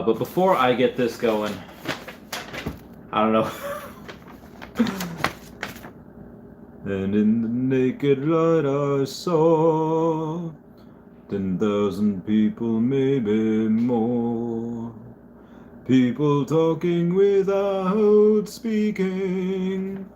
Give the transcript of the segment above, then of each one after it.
But before I get this going, I don't know. And in the naked light I saw 10,000 people, maybe more. People talking without speaking.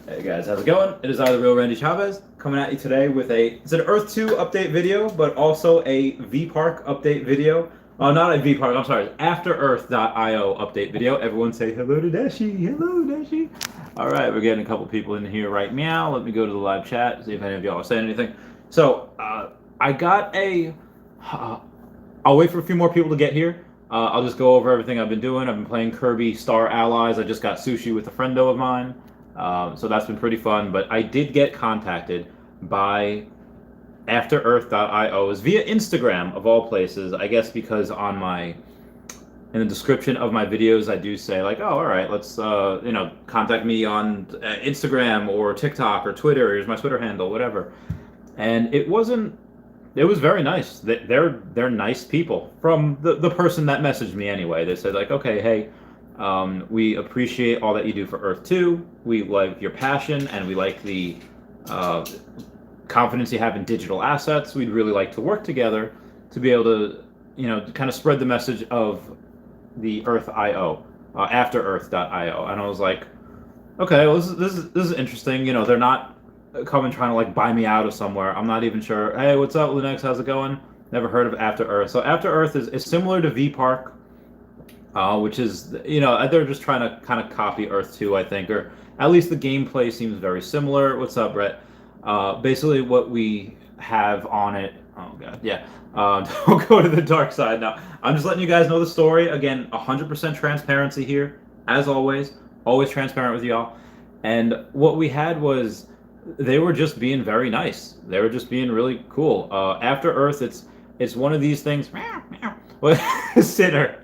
Hey guys, how's it going? It is I, the real Randy Chavez, coming at you today with it's an Earth 2 update video, but also a V-Park update video. Not a V-Park, I'm sorry, AfterEarth.io update video. Everyone say hello to Dashi, hello Dashi. All right, we're getting a couple people in here right now. Let me go to the live chat, see if any of y'all are saying anything. So, I got I'll wait for a few more people to get here. I'll just go over everything I've been doing. I've been playing Kirby Star Allies. I just got sushi with a friendo of mine. So that's been pretty fun. But I did get contacted by AfterEarth.io via Instagram, of all places. I guess because in the description of my videos, I do say like, oh, all right, let's contact me on Instagram or TikTok or Twitter. Here's my Twitter handle, whatever. And it was very nice. They're nice people. From the person that messaged me anyway, they said like, okay, hey, we appreciate all that you do for Earth 2. We like your passion and we like the confidence you have in digital assets. We'd really like to work together to be able to, kind of spread the message of the Earth.io, AfterEarth.io. And I was like, okay, well, this is interesting. They're not coming trying to like buy me out of somewhere. I'm not even sure. Hey, what's up, Lunex? How's it going? Never heard of After Earth. So After Earth is similar to V Park, which is they're just trying to kind of copy Earth 2, I think, or at least the gameplay seems very similar. What's up, Brett? Basically, what we have on it. Oh god, yeah. Don't go to the dark side now. I'm just letting you guys know the story. Again, 100% transparency here, as always. Always transparent with y'all. And what we had was they were just being very nice. They were just being really cool. After Earth, it's one of these things. Sinner,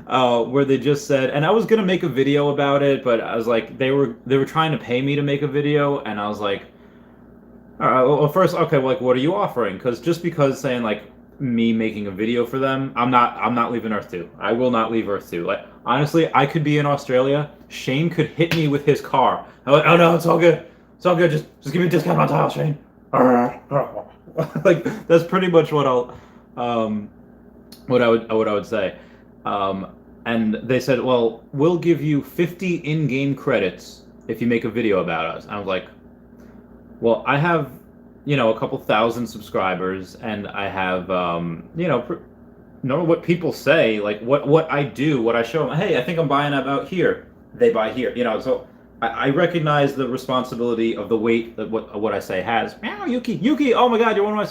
where they just said, and I was gonna make a video about it, but I was like, they were trying to pay me to make a video, and I was like, all right, well, first, okay, well, like, what are you offering? Because saying like me making a video for them, I'm not leaving Earth 2. I will not leave Earth 2. Like, honestly, I could be in Australia. Shane could hit me with his car. I'm like, oh no, it's all good. It's all good. Just give me a discount on tile, Shane. Like, that's pretty much what I would say. And they said, well, we'll give you 50 in-game credits if you make a video about us. And I was like, well, I have, a couple thousand subscribers, and I have, know what people say, like what I do, what I show them. Hey, I think I'm buying about here. They buy here, so I recognize the responsibility of the weight that what I say has. Meow, Yuki. Oh my God, you're one of my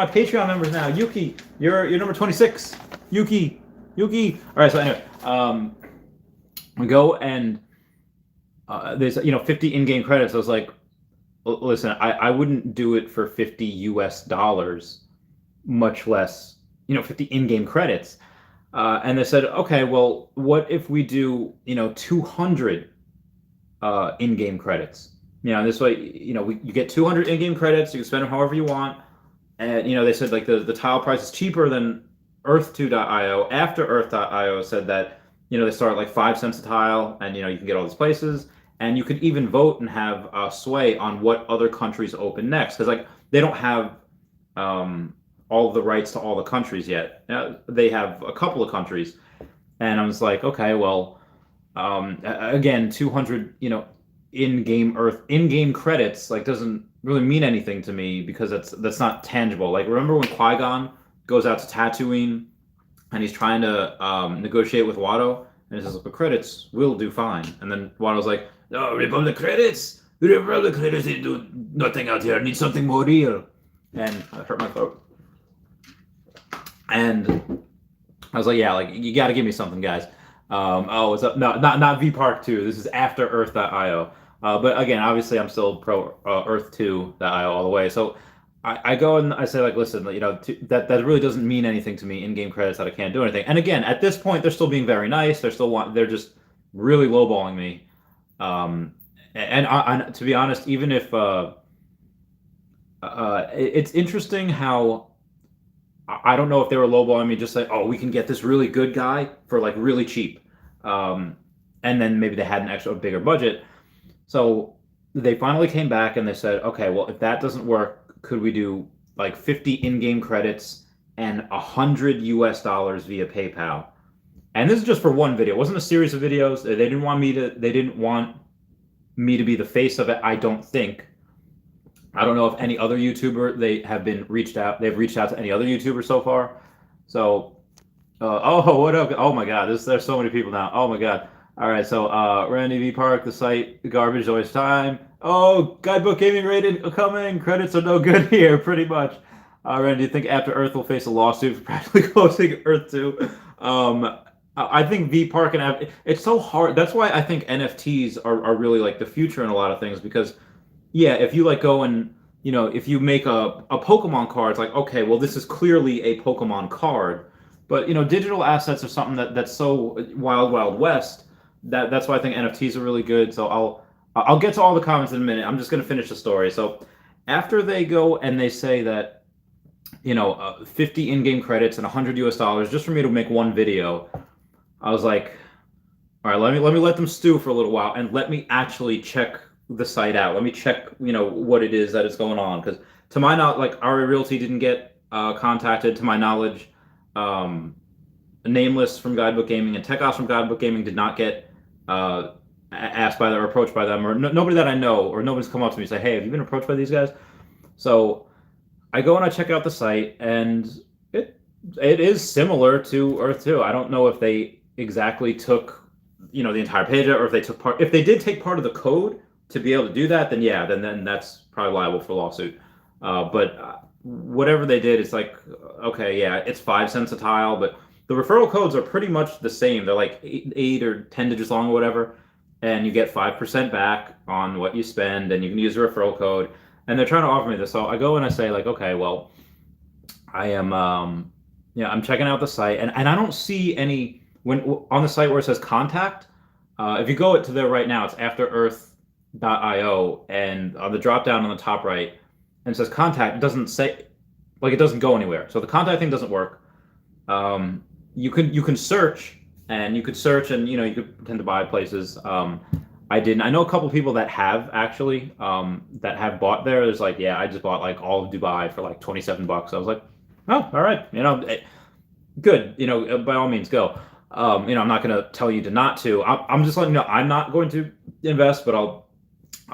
Patreon members now. Yuki, you're number 26. Yuki. All right. So anyway, we go and there's 50 in-game credits. I was like, listen, I wouldn't do it for $50 US, much less 50 in-game credits. And they said, okay, well, what if we do 200 in-game credits? This way, you get 200 in-game credits. You can spend them however you want. And they said like the tile price is cheaper than Earth2.io. After Earth.io said that they start at like 5 cents a tile, and you can get all these places, and you could even vote and have sway on what other countries open next, because like they don't have all of the rights to all the countries yet. They have a couple of countries, and I was like, okay, well, again, 200 in-game credits like doesn't really mean anything to me, because that's not tangible. Like, remember when Qui-Gon goes out to Tatooine and he's trying to negotiate with Watto, and he says, the credits will do fine, and then Watto's like, no, Republic credits, the Republic credits, they do nothing out here, I need something more real. And I hurt my throat. And I was like, yeah, like, you got to give me something, guys. What's up? No, not V Park 2. This is After Earth.io. But again, obviously, I'm still pro Earth2.io all the way. So I go and I say, like, listen, that really doesn't mean anything to me. In-game credits that I can't do anything. And again, at this point, they're still being very nice. They're just really lowballing me. And to be honest, even if it's interesting how I don't know if they were lowballing me, just like, oh, we can get this really good guy for like really cheap, um, and then maybe they had an extra bigger budget. So they finally came back and they said, okay, well, if that doesn't work, could we do like 50 in-game credits and $100 via PayPal? And this is just for one video. It wasn't a series of videos. They didn't want me to. They didn't want me to be the face of it. I don't think. I don't know if any other YouTuber they have been reached out. They've reached out to any other YouTuber so far. So, oh, what up? Oh my God, there's so many people now. Oh my God. All right, so Randy V Park, the site garbage always time. Oh, Guidebook Gaming rated coming. Credits are no good here, pretty much. Randy, do you think After Earth will face a lawsuit for practically closing Earth 2? I think V Park and it's so hard. That's why I think NFTs are really like the future in a lot of things because yeah, if you like go and if you make a Pokemon card, it's like okay, well this is clearly a Pokemon card, but digital assets are something that's so wild west that's why I think NFTs are really good. So I'll get to all the comments in a minute. I'm just gonna finish the story. So after they go and they say that 50 in-game credits and $100 just for me to make one video, I was like, all right, let me let them stew for a little while and let me actually check the site out. Let me check, what it is that is going on. Because to my knowledge, like RA Realty didn't get contacted. To my knowledge, Nameless from Guidebook Gaming and Techos from Guidebook Gaming did not get asked by them or approached by them, or nobody that I know, or nobody's come up to me and say, hey, have you been approached by these guys? So I go and I check out the site, and it is similar to Earth 2. I don't know if they exactly took the entire page out, or if they took part. If they did take part of the code to be able to do that, then yeah, then that's probably liable for lawsuit. But whatever they did, it's like okay, yeah, it's 5 cents a tile, but the referral codes are pretty much the same. They're like 8 or 10 digits long or whatever, and you get 5% back on what you spend, and you can use a referral code. And they're trying to offer me this, so I go and I say like, okay, well, I am, I'm checking out the site, and I don't see any when on the site where it says contact. If you go to there right now, it's afterearth.io, and on the drop down on the top right, and it says contact. It doesn't say it doesn't go anywhere. So the contact thing doesn't work. You can search, and you could pretend to buy places. I didn't. I know a couple people that have actually that have bought there. There's like, yeah, I just bought like all of Dubai for like $27. I was like, oh, all right, good. By all means, go. I'm not going to tell you to not to. I'm just letting you know I'm not going to invest, but I'll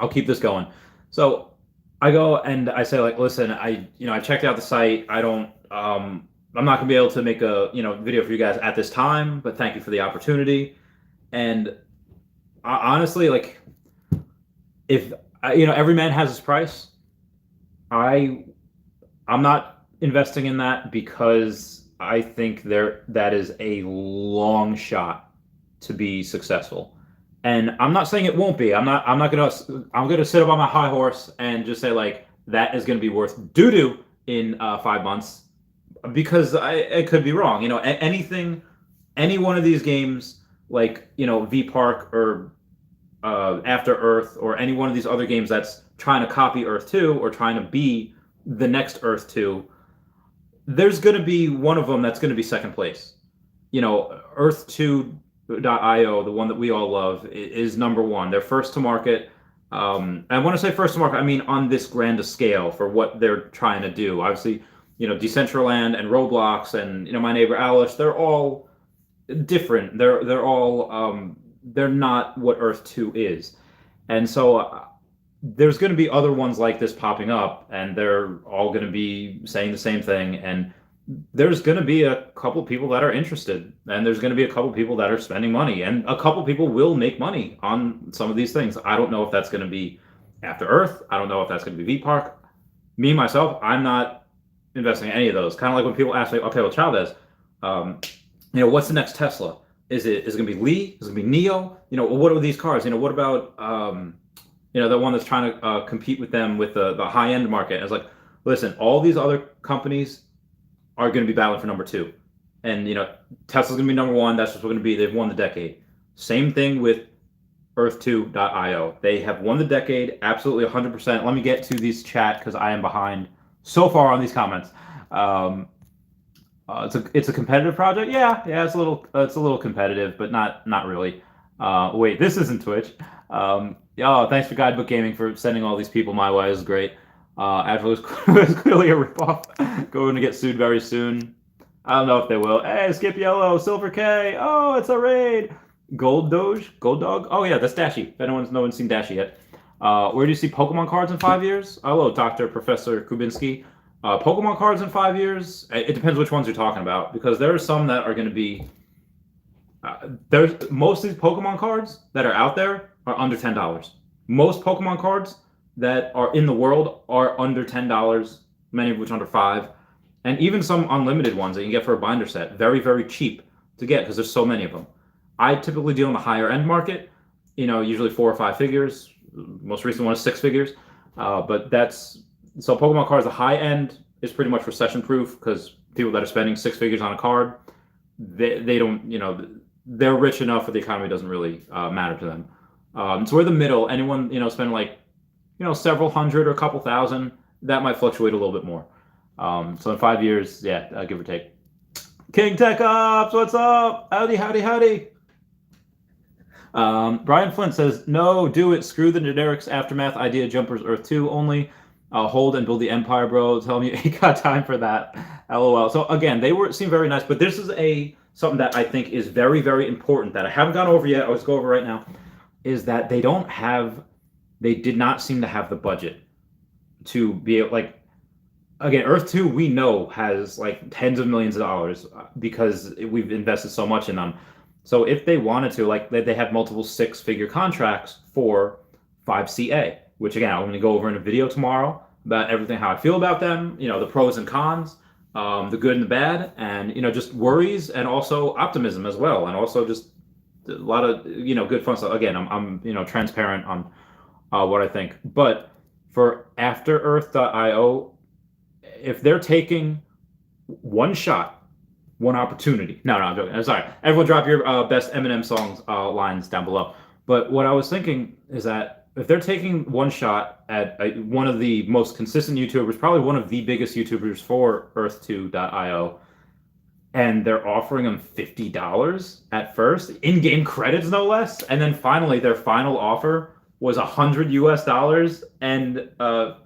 keep this going. So I go and I say like, listen, I checked out the site. I don't. I'm not going to be able to make a video for you guys at this time, but thank you for the opportunity. And honestly, like, if every man has his price, I'm not investing in that because I think that is a long shot to be successful. And I'm not saying it won't be. I'm gonna sit up on my high horse and just say like that is gonna be worth doo-doo in 5 months, because I could be wrong. Any one of these games like V Park or After Earth or any one of these other games that's trying to copy Earth 2 or trying to be the next Earth 2, there's going to be one of them that's going to be second place. Earth2.io, the one that we all love, is number one. They're first to market. And when I say first to market, I mean on this grand scale for what they're trying to do. Obviously, Decentraland and Roblox and My Neighbor Alice, they're all different. They're all they're not what Earth 2 is. And so there's going to be other ones like this popping up, and they're all going to be saying the same thing. And there's going to be a couple people that are interested, and there's going to be a couple people that are spending money, and a couple people will make money on some of these things. I don't know if that's going to be After Earth. I don't know if that's going to be V Park. Me, myself, I'm not investing in any of those. Kind of like when people ask me, okay, well, Chavez, what's the next Tesla? Is it going to be Lee? Is it going to be Neo? What are these cars? What about the one that's trying to compete with them with the high end market? It's like, listen, all these other companies are going to be battling for number 2, and Tesla's going to be number 1. That's just what going to be. They've won the decade. Same thing with Earth2.io. They have won the decade, absolutely 100%. Let me get to these chat because I am behind so far on these comments. It's a competitive project. Yeah, it's a little competitive, but not really. Wait, this isn't Twitch. Oh, thanks for Guidebook Gaming for sending all these people my way. It was great. Actually, it was clearly a ripoff. Going to get sued very soon. I don't know if they will. Hey, Skip Yellow, Silver K. Oh, it's a raid. Gold Doge, Gold Dog. Oh yeah, that's Dashy. If no one's seen Dashy yet. Where do you see Pokemon cards in 5 years? Hello, Doctor Professor Kubinski. Pokemon cards in 5 years. It depends which ones you're talking about, because there are some that are going to be. There's most of these Pokemon cards that are out there are under $10. Most Pokemon cards that are in the world are under $10. Many of which under $5, and even some unlimited ones that you can get for a binder set, very very cheap to get because there's so many of them. I typically deal in the higher end market, usually 4 or 5 figures. Most recent one is 6 figures, but that's so Pokemon cards. The high end is pretty much recession proof because people that are spending 6 figures on a card, they don't, they're rich enough that the economy doesn't really matter to them. So we're the middle. Anyone spending like several hundred or a couple thousand, that might fluctuate a little bit more. So in 5 years, yeah, give or take. King Tech Ops, what's up? Howdy, howdy, howdy. Brian Flint says, no, do it. Screw the generics aftermath idea. Jumpers Earth 2 only. Hold and build the empire, bro. Tell me you got time for that. LOL. So again, seem very nice, but this is something that I think is very, very important that I haven't gone over yet. I'll just go over right now. Is that they did not seem to have the budget to be like, again, Earth 2 we know has like tens of millions of dollars because we've invested so much in them. So if they wanted to, like, they have multiple 6-figure contracts for 5CA, which again I'm going to go over in a video tomorrow about everything, how I feel about them, the pros and cons, the good and the bad, and just worries and also optimism as well, and also just a lot of good fun stuff. Again, I'm transparent on what I think, but for AfterEarth.io, if they're taking one shot, one opportunity. No, I'm joking. I'm sorry. Everyone drop your best Eminem songs lines down below. But what I was thinking is that if they're taking one shot at one of the most consistent YouTubers, probably one of the biggest YouTubers for Earth2.io, and they're offering them $50 at first, in-game credits no less, and then finally their final offer was $100 and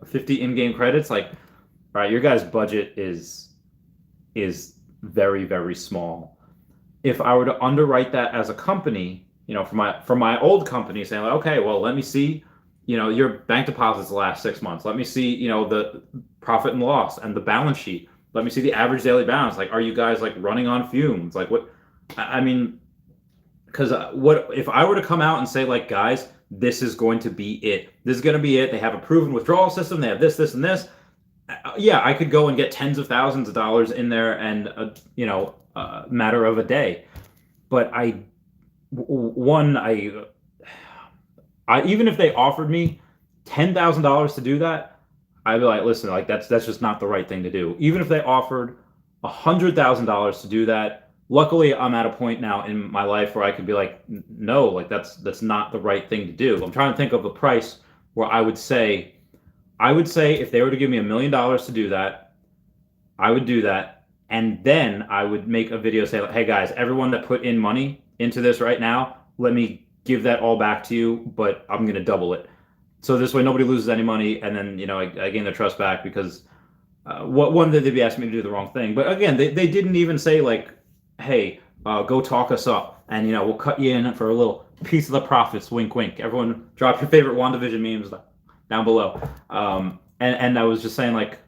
50 in-game credits, like, all right, your guys' budget is very, very small. If I were to underwrite that as a company, for my old company, saying like, okay, well, let me see, your bank deposits the last 6 months. Let me see, the profit and loss and the balance sheet. Let me see the average daily balance. Like, are you guys like running on fumes? Like, what? I mean, because what if I were to come out and say like, guys, this is going to be it. This is going to be it. They have a proven withdrawal system. They have this, this, and this. Yeah, I could go and get tens of thousands of dollars in there and a matter of a day. But even if they offered me $10,000 to do that, I'd be like, listen, like that's just not the right thing to do. Even if they offered $100,000 to do that, luckily I'm at a point now in my life where I could be like, no, like that's not the right thing to do. I'm trying to think of a price where I would say if they were to give me $1 million to do that, I would do that. And then I would make a video say, hey guys, everyone that put in money into this right now, let me give that all back to you, but I'm going to double it. So this way nobody loses any money. And then, I gain their trust back because one, they'd be asking me to do the wrong thing. But again, they didn't even say like, hey, go talk us up and, we'll cut you in for a little piece of the profits. Wink, wink. Everyone drop your favorite WandaVision memes down below. And I was just saying like,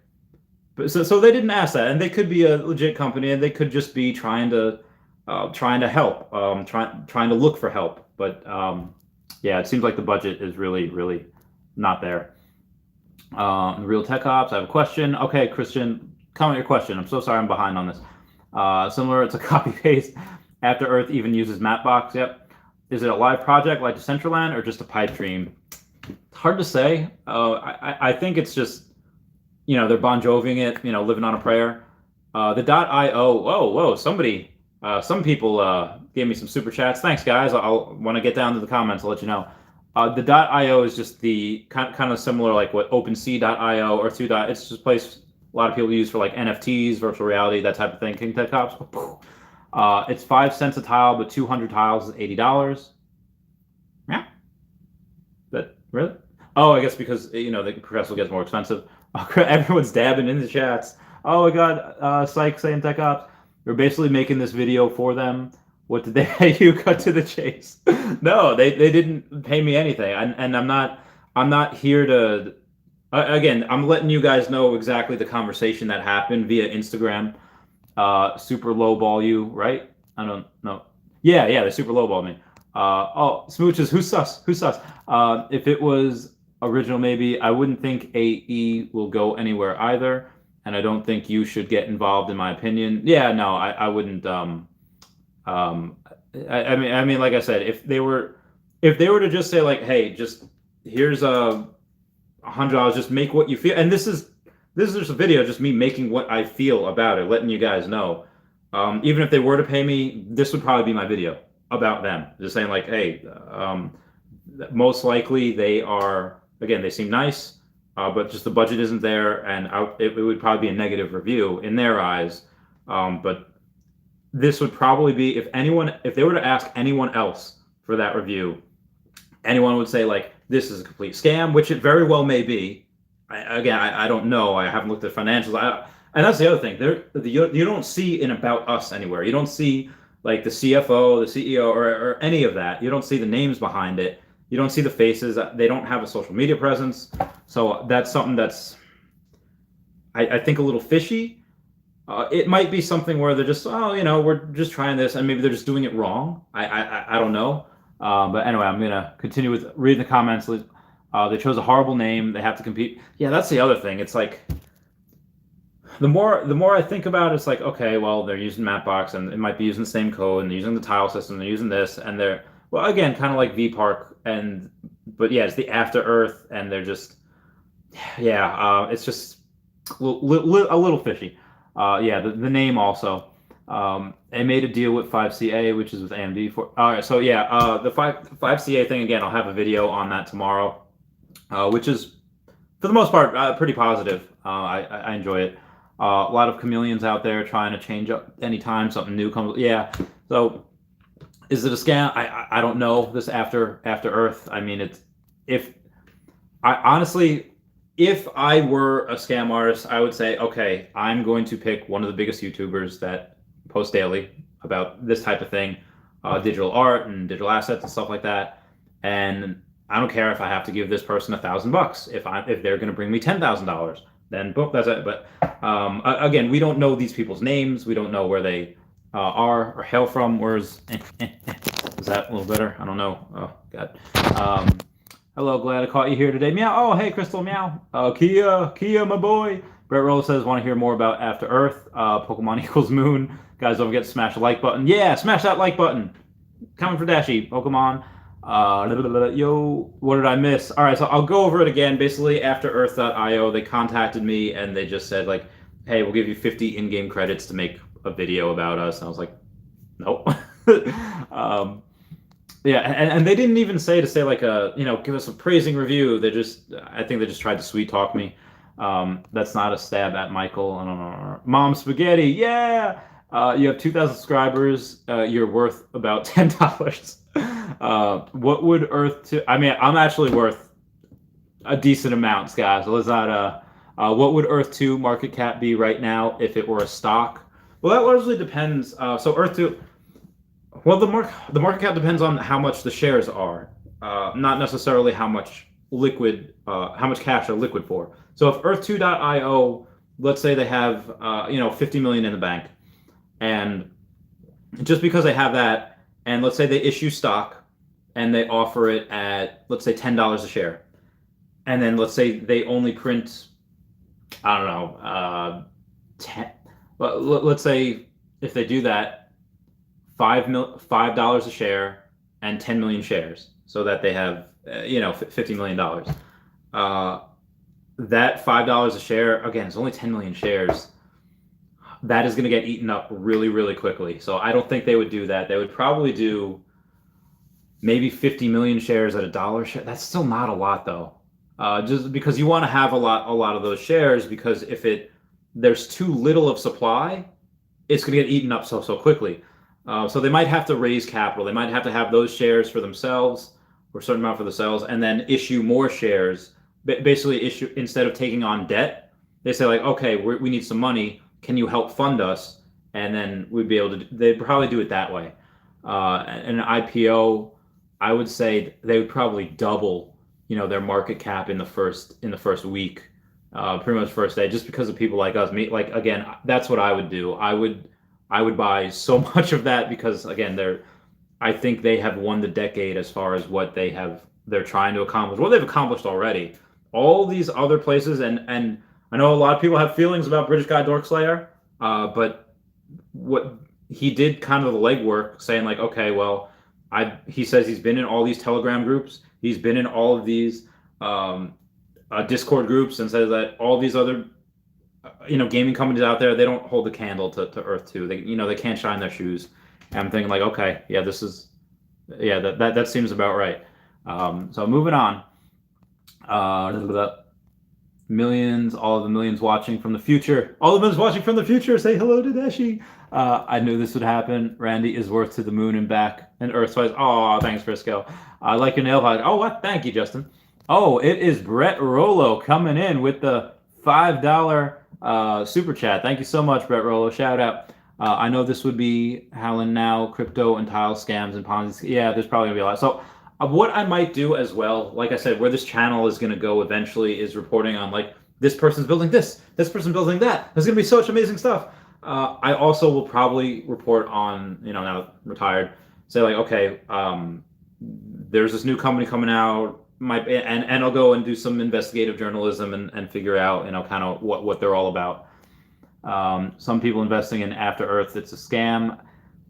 so they didn't ask that, and they could be a legit company, and they could just be trying to help, trying to look for help. But yeah, it seems like the budget is really, really not there. Real Tech Ops, I have a question. Okay, Christian, comment your question. I'm so sorry I'm behind on this. Similar, it's a copy paste. After Earth even uses Mapbox. Yep. Is it a live project like Decentraland or just a pipe dream? It's hard to say. I think it's just, they're Bon Joviing it, living on a prayer. The .io, whoa, somebody, some people gave me some super chats. Thanks, guys. When I get down to the comments, I'll let you know. The .io is just the kind of similar like what OpenSea.io or it's just a place a lot of people use for like NFTs, virtual reality, that type of thing. King Tech Cops. It's 5 cents a tile, but 200 tiles is $80. Yeah, but really? Oh, I guess because the progressive gets more expensive. Everyone's dabbing in the chats. Oh my God, Psych saying Tech Ops. We're basically making this video for them. What did they pay you? Cut to the chase. No, they didn't pay me anything, and I'm not here to. Again, I'm letting you guys know exactly the conversation that happened via Instagram. Super lowball you, right? I don't know. Yeah, they super lowball me. Oh, smooches, who's sus? Who's sus? If it was original, maybe I wouldn't think AE will go anywhere either, and I don't think you should get involved, in my opinion. Yeah, no, I wouldn't. Um, I mean, like I said, if they were to just say like, hey, just here's $100, just make what you feel, and this is just a video, just me making what I feel about it, letting you guys know. Even if they were to pay me, this would probably be my video about them, just saying like, hey, most likely they are, again, they seem nice, but just the budget isn't there, and it would probably be a negative review in their eyes. But this would probably be, if they were to ask anyone else for that review, anyone would say like, this is a complete scam, which it very well may be. I don't know. I haven't looked at financials. And that's the other thing. You don't see in About Us anywhere. You don't see like the CFO, the CEO, or any of that. You don't see the names behind it. You don't see the faces. They don't have a social media presence. So that's something that's, I think, a little fishy. It might be something where they're just, we're just trying this, and maybe they're just doing it wrong. I don't know. But anyway, I'm gonna continue with reading the comments. They chose a horrible name. They have to compete. Yeah, that's the other thing. It's like the more I think about it, it's like, okay, well, they're using Mapbox, and it might be using the same code, and they're using the tile system, they're using this, and they're, well, again, kind of like VPark, but yeah, it's the After Earth, and they're just, yeah, it's just a little fishy. Yeah, the name also. They made a deal with 5CA, which is with AMD for. All right, so yeah, the 5CA thing again. I'll have a video on that tomorrow, which is for the most part pretty positive. I enjoy it. A lot of chameleons out there trying to change up anytime something new comes. Yeah, so is it a scam? I don't know. This After Earth. I mean, honestly. If I were a scam artist, I would say, okay, I'm going to pick one of the biggest YouTubers that post daily about this type of thing, digital art and digital assets and stuff like that. And I don't care if I have to give this person $1,000. If they're going to bring me $10,000, then boom, that's it. But again, we don't know these people's names. We don't know where they are or hail from. Whereas, is that a little better? I don't know. Oh God. Hello, glad I caught you here today. Meow. Oh, hey, Crystal. Meow. Kia, my boy. Brett Roll says, want to hear more about After Earth, Pokemon equals Moon. Guys, don't forget to smash the like button. Yeah, smash that like button. Coming for Dashi, Pokemon. Yo, what did I miss? All right, so I'll go over it again. Basically, AfterEarth.io, they contacted me and they just said like, hey, we'll give you 50 in-game credits to make a video about us. And I was like, nope. Yeah, and they didn't even say like give us a praising review. I think they just tried to sweet talk me. That's not a stab at Michael. I don't know. Mom Spaghetti, yeah. You have 2,000 subscribers. You're worth about $10. What would Earth 2? I mean, I'm actually worth a decent amount, guys. So let's not. What would Earth 2 market cap be right now if it were a stock? Well, that largely depends. So Earth 2. Well, the market cap depends on how much the shares are, not necessarily how much cash are liquid for. So if Earth2.io, let's say they have 50 million in the bank, and just because they have that, and let's say they issue stock, and they offer it at, let's say, $10 a share, and then let's say they only print, I don't know, 10. Well, let's say if they do that. $5 a share and 10 million shares, so that they have $50 million. That $5 a share, again, it's only 10 million shares. That is going to get eaten up really, really quickly. So I don't think they would do that. They would probably do maybe 50 million shares at $1 share. That's still not a lot though. Just because you want to have a lot of those shares, because if it there's too little of supply, it's going to get eaten up so quickly. So they might have to raise capital. They might have to have those shares for themselves, or a certain amount for themselves, and then issue more shares. Basically, issue, instead of taking on debt, they say like, okay, we need some money. Can you help fund us? And then we'd be able to. They'd probably do it that way. An IPO, I would say they would probably double, their market cap in the first week, pretty much first day, just because of people like us. Me, like, again, that's what I would do. I would buy so much of that because, again, I think they have won the decade as far as what they're trying to accomplish. What they've accomplished already. All these other places, and I know a lot of people have feelings about British Guy Dorkslayer, but what he did, kind of the legwork, saying like, okay, well, he says he's been in all these Telegram groups, he's been in all of these Discord groups, and says that all these other gaming companies out there, they don't hold the candle to Earth 2. They can't shine their shoes. And I'm thinking like, okay, yeah, that seems about right. So moving on. Millions, all of the millions watching from the future. All the millions watching from the future, say hello to Deshi. I knew this would happen. Randy is worth to the moon and back, and Earth twice. Oh, thanks, Frisco. I like your nail polish. Oh, what? Thank you, Justin. Oh, it is Brett Rollo coming in with the $5 super chat. Thank you so much, Brett Rollo. Shout out. I know this would be Howlin' now, crypto and tile scams and Ponzi. Yeah, there's probably gonna be a lot. So what I might do as well, like I said, where this channel is gonna go eventually is reporting on like this person's building this person's building that. There's gonna be so much amazing stuff. I also will probably report on, now retired, say like, okay, there's this new company coming out. And I'll go and do some investigative journalism and figure out, kind of what they're all about. Some people investing in After Earth, it's a scam.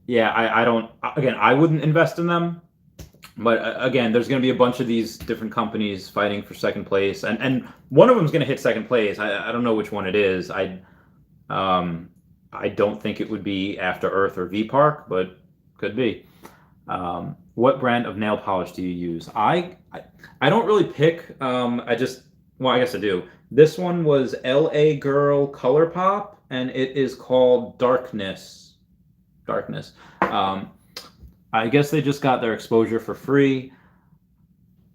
Yeah, I wouldn't invest in them. But again, there's going to be a bunch of these different companies fighting for second place, and one of them is going to hit second place. I don't know which one it is. I don't think it would be After Earth or V Park, but could be. What brand of nail polish do you use? I don't really pick. I guess I do. This one was LA Girl Color Pop, and it is called Darkness. I guess they just got their exposure for free.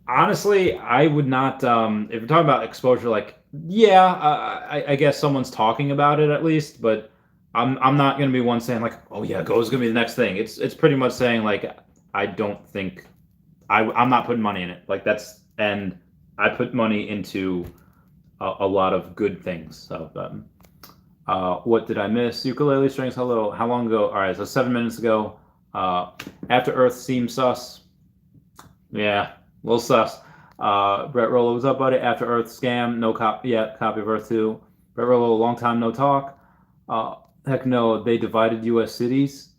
Honestly, I would not. If you're talking about exposure, like, yeah, I guess someone's talking about it at least, but I'm not going to be one saying like, oh yeah, Go's going to be the next thing. It's pretty much saying like, I don't think I'm not putting money in it. Like and I put money into a lot of good things. So, what did I miss? Ukulele strings. Hello. How long ago? All right, so 7 minutes ago. After Earth seems sus. Yeah, a little sus. Brett Rollo, what's up, buddy? After Earth scam. No copy yet. Copy of Earth 2. Brett Rollo, long time no talk. Heck no, they divided U.S. cities.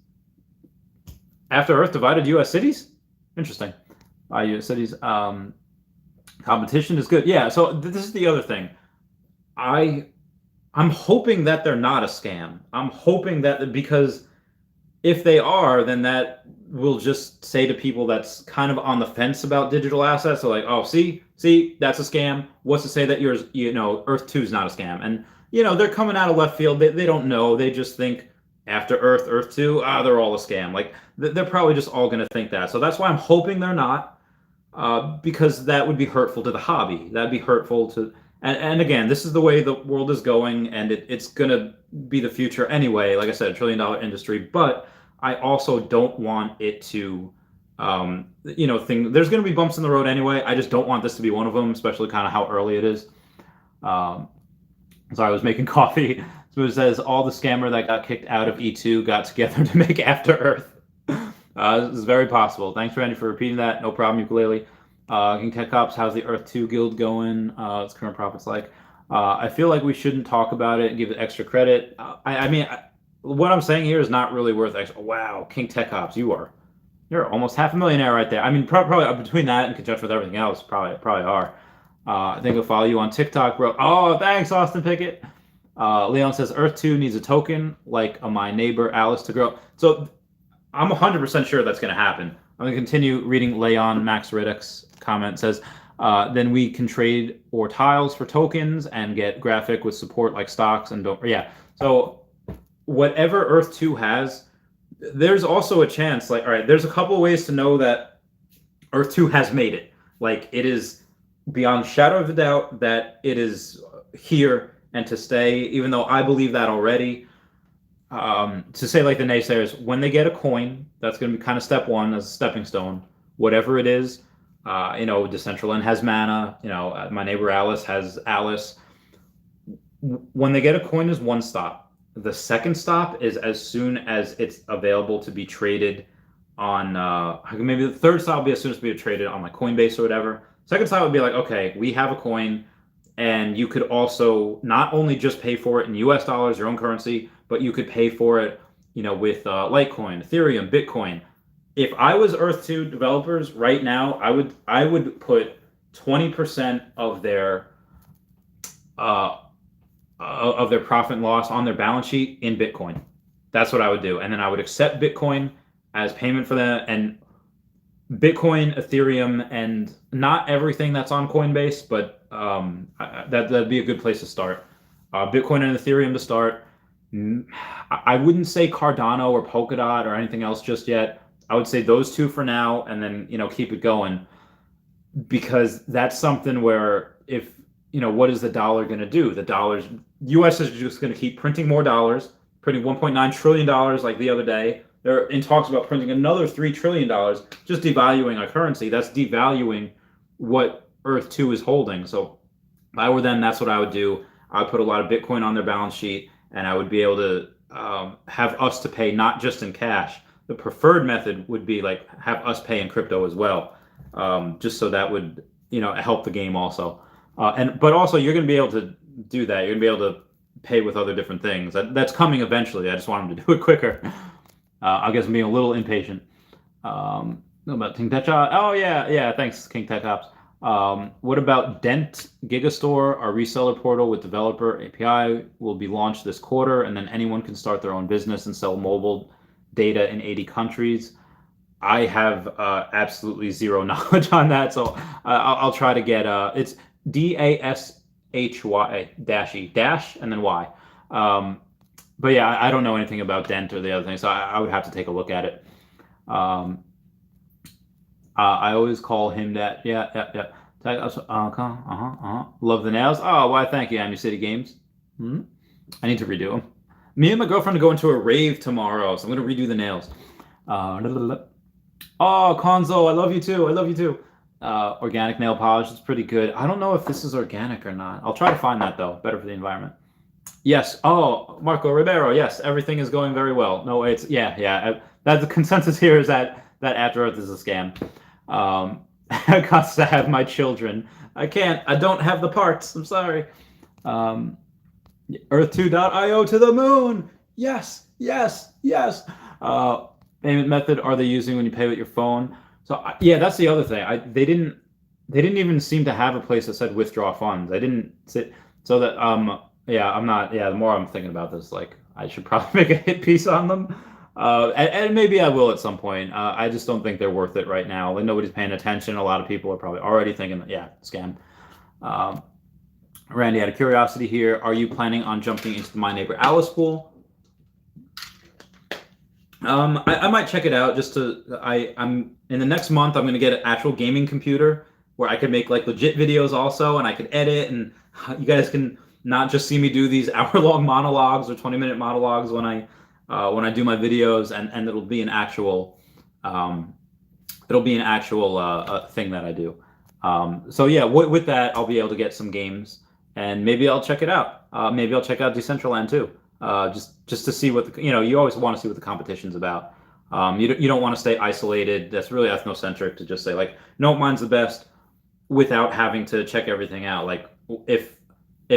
After Earth divided U.S. cities? Interesting. U.S. cities. Competition is good. Yeah, so this is the other thing. I'm hoping that they're not a scam. I'm hoping that, because if they are, then that will just say to people that's kind of on the fence about digital assets, so like, oh, see, that's a scam. What's to say that Earth 2 is not a scam? And, they're coming out of left field. They don't know. They just think After Earth 2, they're all a scam. Like, they're probably just all going to think that. So that's why I'm hoping they're not, because that would be hurtful to the hobby. That'd be hurtful to... And again, this is the way the world is going, and it's going to be the future anyway. Like I said, $1 trillion industry. But I also don't want it to, there's going to be bumps in the road anyway. I just don't want this to be one of them, especially kind of how early it is. So I was making coffee. So it says, all the scammer that got kicked out of E2 got together to make After Earth. This is very possible. Thanks, Randy, for repeating that. No problem, Ukulele. King Tech Cops, how's the Earth 2 guild going? What's current profits like? I feel like we shouldn't talk about it and give it extra credit. What I'm saying here is not really worth extra. Wow, King Tech Cops, you're almost half a millionaire right there. I mean, probably between that and conjunction with everything else, probably are. I think I'll follow you on TikTok, bro. Oh, thanks, Austin Pickett. Leon says Earth 2 needs a token like my neighbor Alice to grow. So I'm 100% sure that's going to happen. I'm going to continue reading Leon Max Riddick's comment. Says, Then we can trade or tiles for tokens and get graphic with support like stocks and don't. Yeah. So whatever Earth 2 has, there's also a chance. Like, all right, there's a couple of ways to know that Earth 2 has made it. Like, it is beyond shadow of a doubt that it is here and to stay, even though I believe that already. To say like the naysayers, when they get a coin, that's going to be kind of step one as a stepping stone. Whatever it is, Decentraland has mana. My neighbor Alice has Alice. When they get a coin is one stop. The second stop is as soon as it's available to be traded on, maybe the third stop will be as soon as we traded on like Coinbase or whatever. Second stop would be like, okay, we have a coin, and you could also not only just pay for it in US dollars, your own currency, but you could pay for it, with Litecoin, Ethereum, Bitcoin. If I was Earth 2 developers right now, I would put 20% of their profit and loss on their balance sheet in Bitcoin. That's what I would do. And then I would accept Bitcoin as payment for that. And Bitcoin, Ethereum, and not everything that's on Coinbase, but that'd be a good place to start. Bitcoin and Ethereum to start. I wouldn't say Cardano or Polkadot or anything else just yet. I would say those two for now, and then keep it going, because that's something where if what is the dollar going to do? U.S. is just going to keep printing more dollars, printing $1.9 trillion like the other day. They're in talks about printing another $3 trillion, just devaluing our currency. That's devaluing what Earth 2 is holding. So if I were them, that's what I would do. I would put a lot of Bitcoin on their balance sheet, and I would be able to have us to pay not just in cash. The preferred method would be like have us pay in crypto as well, just so that would help the game also. But also you're going to be able to do that. You're going to be able to pay with other different things. That's coming eventually. I just want them to do it quicker. I guess I'm being a little impatient. About King Tech Ops. Oh yeah. Thanks, King Tech Ops. What about Dent Gigastore? Our reseller portal with developer API will be launched this quarter, and then anyone can start their own business and sell mobile data in 80 countries. I have absolutely zero knowledge on that, so I'll try to get it's DASHY dash and then Y. But yeah, I don't know anything about Dent or the other thing, so I would have to take a look at it. I always call him that. Yeah. Love the nails. Oh, why? Thank you, Amity City Games. I need to redo them. Me and my girlfriend are going to a rave tomorrow, so I'm going to redo the nails. Oh, Konzo, I love you too. Organic nail polish is pretty good. I don't know if this is organic or not. I'll try to find that though. Better for the environment. Yes. Oh, Marco Ribeiro. Yes, everything is going very well. No, it's yeah. That the consensus here is that After Earth is a scam. I got to have my children. I don't have the parts. I'm sorry. Earth2.io to the moon. Yes. Payment method are they using when you pay with your phone? So yeah, that's the other thing. They didn't even seem to have a place that said withdraw funds. I didn't sit so that I'm not. Yeah, the more I'm thinking about this, like I should probably make a hit piece on them. And maybe I will at some point. I just don't think they're worth it right now. Like nobody's paying attention. A lot of people are probably already thinking, yeah, scam. Randy, out of curiosity here, are you planning on jumping into the My Neighbor Alice pool? I might check it out just to. I'm in the next month. I'm gonna get an actual gaming computer where I could make like legit videos also, and I could edit, and you guys can not just see me do these hour-long monologues or 20-minute monologues when I do my videos, and it'll be an actual thing that I do. So yeah, with that, I'll be able to get some games, and maybe I'll check it out. Maybe I'll check out Decentraland too. Just to see what you always want to see what the competition's about. You don't want to stay isolated. That's really ethnocentric to just say like, no, mine's the best, without having to check everything out. Like if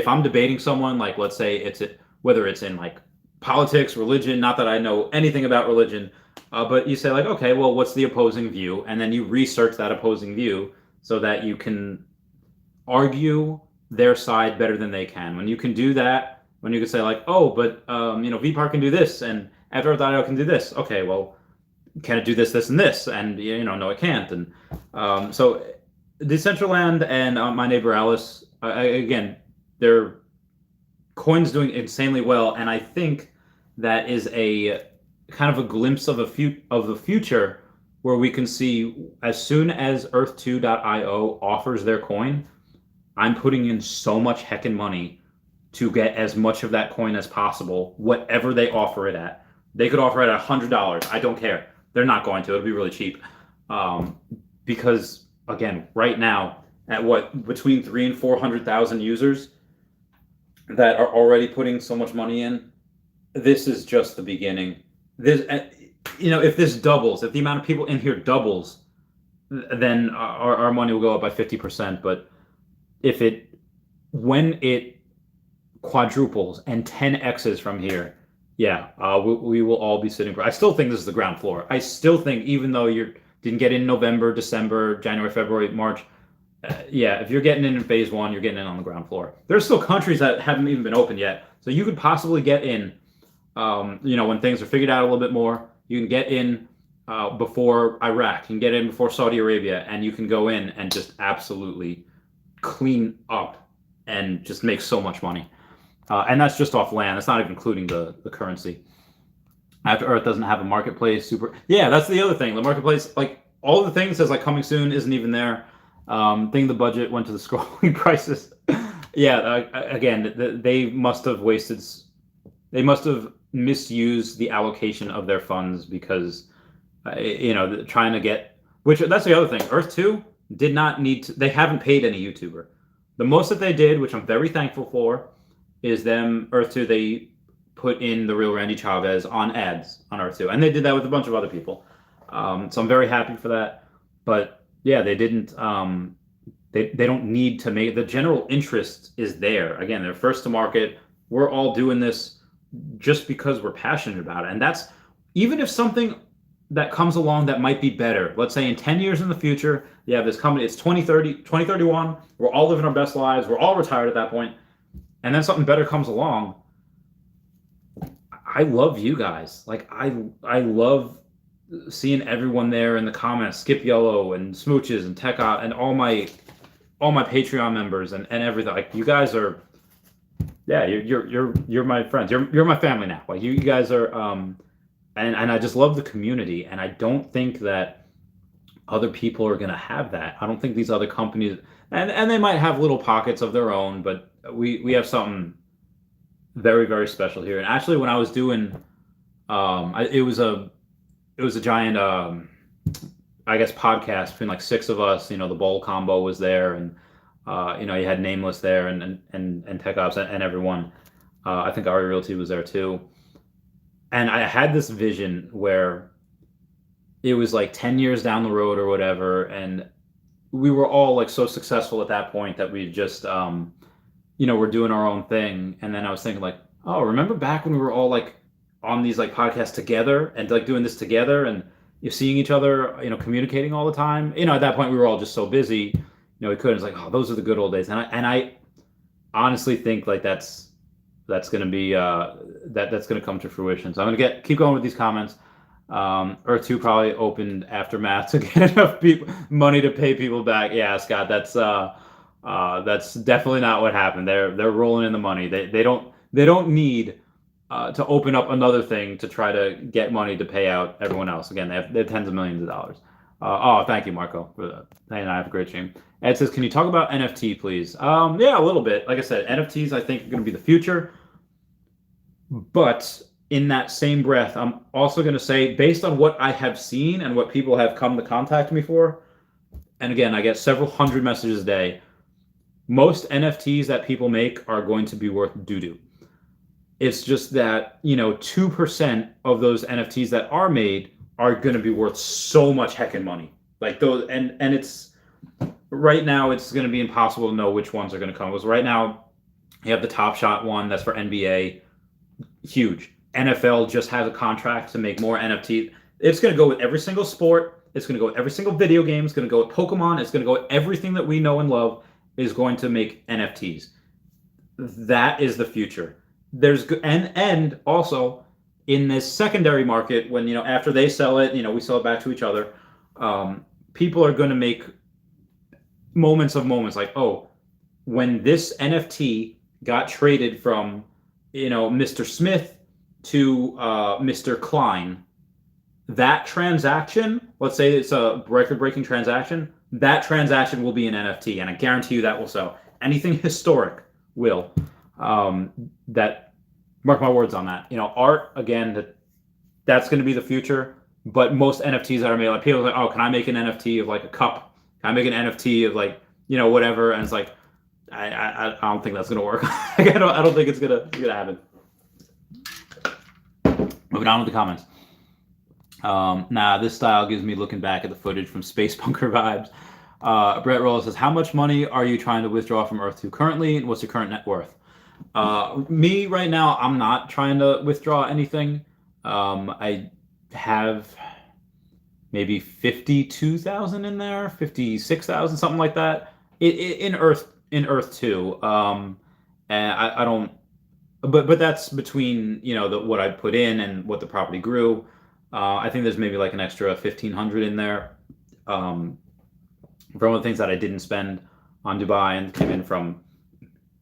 I'm debating someone, like let's say whether it's in like politics, religion, not that I know anything about religion, but you say like, okay, well, what's the opposing view? And then you research that opposing view so that you can argue their side better than they can. When you can do that, when you can say like, oh, but VPAR can do this and After Earth.io can do this. Okay, well, can it do this, this, and this? And no, it can't. And so Decentraland and my neighbor Alice, again, their coin's doing insanely well, and I think that is a kind of a glimpse of the future where we can see as soon as Earth2.io offers their coin, I'm putting in so much heckin' money to get as much of that coin as possible, whatever they offer it at. They could offer it at $100. I don't care. They're not going to. It'll be really cheap. Because again, right now, at what between 3 and 400,000 users that are already putting so much money in, this is just the beginning. This, if this doubles, if the amount of people in here doubles, then our money will go up by 50%. But when it quadruples and 10x's from here, yeah, we will all be sitting. I still think this is the ground floor. I still think, even though you didn't get in November, December, January, February, March, yeah, if you're getting in phase one, you're getting in on the ground floor. There's still countries that haven't even been opened yet, so you could possibly get in. When things are figured out a little bit more, you can get in before Iraq, you can get in before Saudi Arabia, and you can go in and just absolutely clean up and just make so much money. And that's just off land. That's not even including the currency. After Earth doesn't have a marketplace. Yeah, that's the other thing. The marketplace, like all the things says like coming soon, isn't even there. Think the budget went to the scrolling prices. Yeah, again, they must have misused the allocation of their funds because, trying to get, which that's the other thing. Earth 2 did not need to, they haven't paid any YouTuber. The most that they did, which I'm very thankful for, is them, Earth 2, they put in the real Randy Chavez on ads on Earth 2. And they did that with a bunch of other people. So I'm very happy for that. But yeah, they didn't, they don't need to make, the general interest is there. Again, they're first to market. We're all doing this just because we're passionate about it. And that's, even if something that comes along that might be better, let's say in 10 years in the future, you have this company, it's 2031, we're all living our best lives, we're all retired at that point, and then something better comes along. I love you guys. Like, I love seeing everyone there in the comments, Skip Yellow and Smooches and Tech Out and all my Patreon members and everything. Like, you guys are, yeah, you're my friends. You're my family now. Like, you guys are, and I just love the community. And I don't think that other people are gonna have that. I don't think these other companies, and they might have little pockets of their own, but we have something very, very special here. And actually, when I was doing, it was a giant, I guess, podcast between like 6 of us. The Bowl Combo was there, and you had Nameless there, and Tech Ops and everyone. I think Ari Realty was there too. And I had this vision where it was like 10 years down the road or whatever, and we were all like so successful at that point that we just, we're doing our own thing. And then I was thinking like, oh, remember back when we were all like on these like podcasts together and like doing this together and you're seeing each other, communicating all the time. At that point we were all just so busy, we couldn't. It's like, oh, those are the good old days. And I honestly think like that's going to be that's going to come to fruition. So I'm going to keep going with these comments. Earth 2 probably opened aftermath to get enough money to pay people back. Yeah, Scott, that's definitely not what happened. They're rolling in the money. They don't need to open up another thing to try to get money to pay out everyone else. Again, they have tens of millions of dollars. Thank you, Marco, for that. And I have a great stream. Ed says, can you talk about NFT, please? Yeah, a little bit. Like I said, NFTs, I think, are going to be the future. But in that same breath, I'm also going to say, based on what I have seen and what people have come to contact me for, and again, I get several hundred messages a day, most NFTs that people make are going to be worth doo-doo. It's just that, 2% of those NFTs that are made are going to be worth so much heckin' money. Like those, and it's, right now it's going to be impossible to know which ones are going to come. Because right now, you have the Top Shot one, that's for NBA, huge. NFL just has a contract to make more NFTs. It's going to go with every single sport. It's going to go with every single video game. It's going to go with Pokemon. It's going to go with everything that we know and love is going to make NFTs. That is the future. And also in this secondary market, when, after they sell it, we sell it back to each other. People are going to make moments like, oh, when this NFT got traded from, Mr. Smith to Mr. Klein, that transaction, let's say it's a record-breaking transaction, that transaction will be an NFT, and I guarantee you that will sell. Anything historic will. That Mark my words on that. Art again. That's going to be the future. But most NFTs that are made, like people are like, oh, can I make an NFT of like a cup? Can I make an NFT of like whatever? And it's like, I don't think that's gonna work. I don't think it's gonna happen. Moving on with the comments. Nah, this style gives me looking back at the footage from Space Bunker vibes. Brett Roll says, how much money are you trying to withdraw from Earth 2 currently, and what's your current net worth? Me right now, I'm not trying to withdraw anything. I have maybe 52,000 in there, 56,000, something like that. In Earth 2. And I don't, but that's between what I put in and what the property grew. I think there's maybe like an extra 1,500 in there from the things that I didn't spend on Dubai and came in from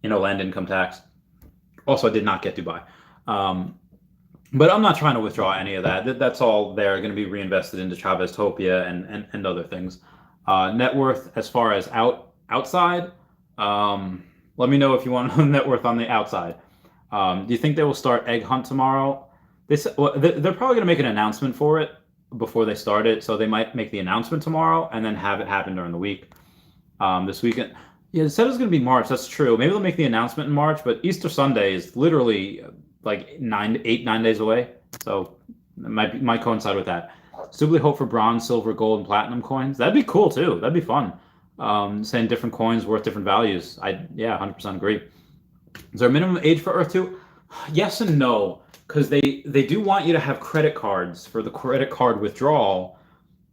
land income tax. Also, I did not get Dubai. But I'm not trying to withdraw any of that. That's all there, going to be reinvested into Chavez Topia and other things. Net worth as far as outside, let me know if you want net worth on the outside. Do you think they will start Egg Hunt tomorrow? They're probably going to make an announcement for it before they start it, so they might make the announcement tomorrow and then have it happen during the week. This weekend. Yeah, it said it was going to be March. That's true. Maybe they'll make the announcement in March, but Easter Sunday is literally like 9 days away. So it might coincide with that. Stupidly hope for bronze, silver, gold, and platinum coins. That'd be cool too. That'd be fun. Saying different coins worth different values. 100% agree. Is there a minimum age for Earth 2? Yes and no, because they do want you to have credit cards for the credit card withdrawal,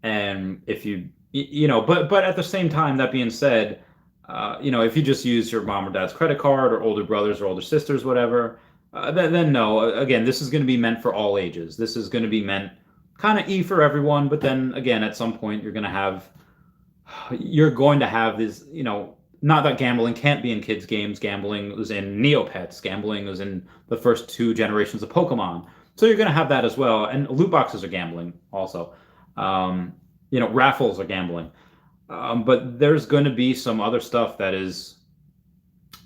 and if but at the same time, that being said, if you just use your mom or dad's credit card or older brothers or older sisters, whatever, then no. Again, this is going to be meant for all ages. This is going to be meant kind of for everyone, but then again, at some point, you're going to have this, not that gambling can't be in kids' games. Gambling was in Neopets. Gambling was in the first 2 generations of Pokemon. So you're going to have that as well. And loot boxes are gambling also. Raffles are gambling. But there's going to be some other stuff that is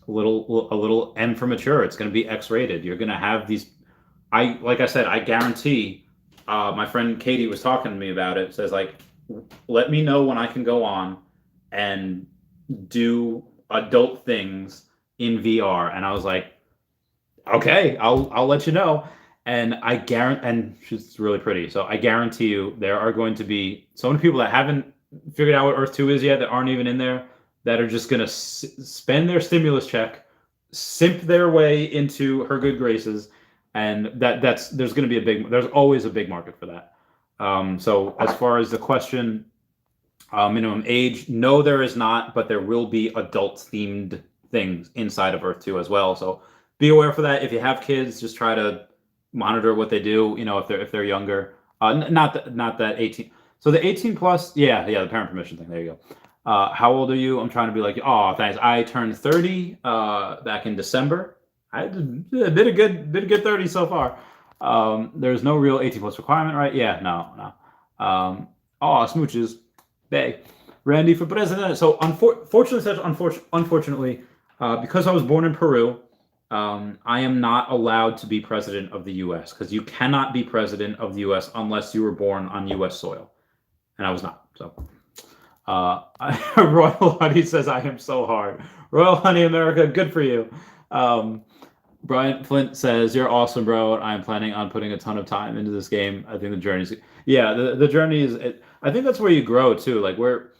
a little M for mature. It's going to be X-rated. You're going to have these. Like I said, I guarantee. My friend Katie was talking to me about it. Says like, let me know when I can go on and do adult things in VR. And I was like, okay, I'll let you know. And I guarantee, and she's really pretty. So I guarantee you there are going to be so many people that haven't figured out what Earth 2 is yet, that aren't even in there, that are just going to spend their stimulus check, simp their way into her good graces. And there's going to be there's always a big market for that. So as far as the question, minimum age, no, there is not, but there will be adult-themed things inside of Earth 2 as well. So be aware for that. If you have kids, just try to monitor what they do. If they're younger, not that 18. So the 18 plus, yeah, the parent permission thing. There you go. How old are you? I'm trying to be like, oh, thanks. I turned 30 back in December. I did a good 30 so far. There's no real 18 plus requirement, right? Yeah, no. Smooches. Bay. Randy for president. So unfortunately, because I was born in Peru, I am not allowed to be president of the U.S. because you cannot be president of the U.S. unless you were born on U.S. soil, and I was not. So, Royal Honey says I am so hard. Royal Honey America, good for you. Brian Flint says you're awesome, bro. I am planning on putting a ton of time into this game. I think the journey's the journey is. I think that's where you grow too, like where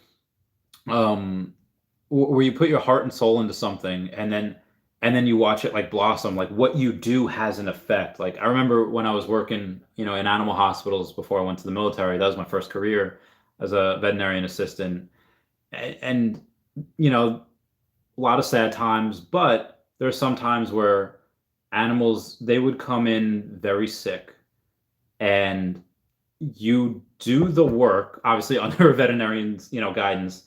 you put your heart and soul into something, and then you watch it like blossom. Like what you do has an effect. Like I remember when I was working, in animal hospitals before I went to the military. That was my first career as a veterinarian assistant, and a lot of sad times. But there's some times where animals, they would come in very sick, and you do the work, obviously under a veterinarian's, guidance,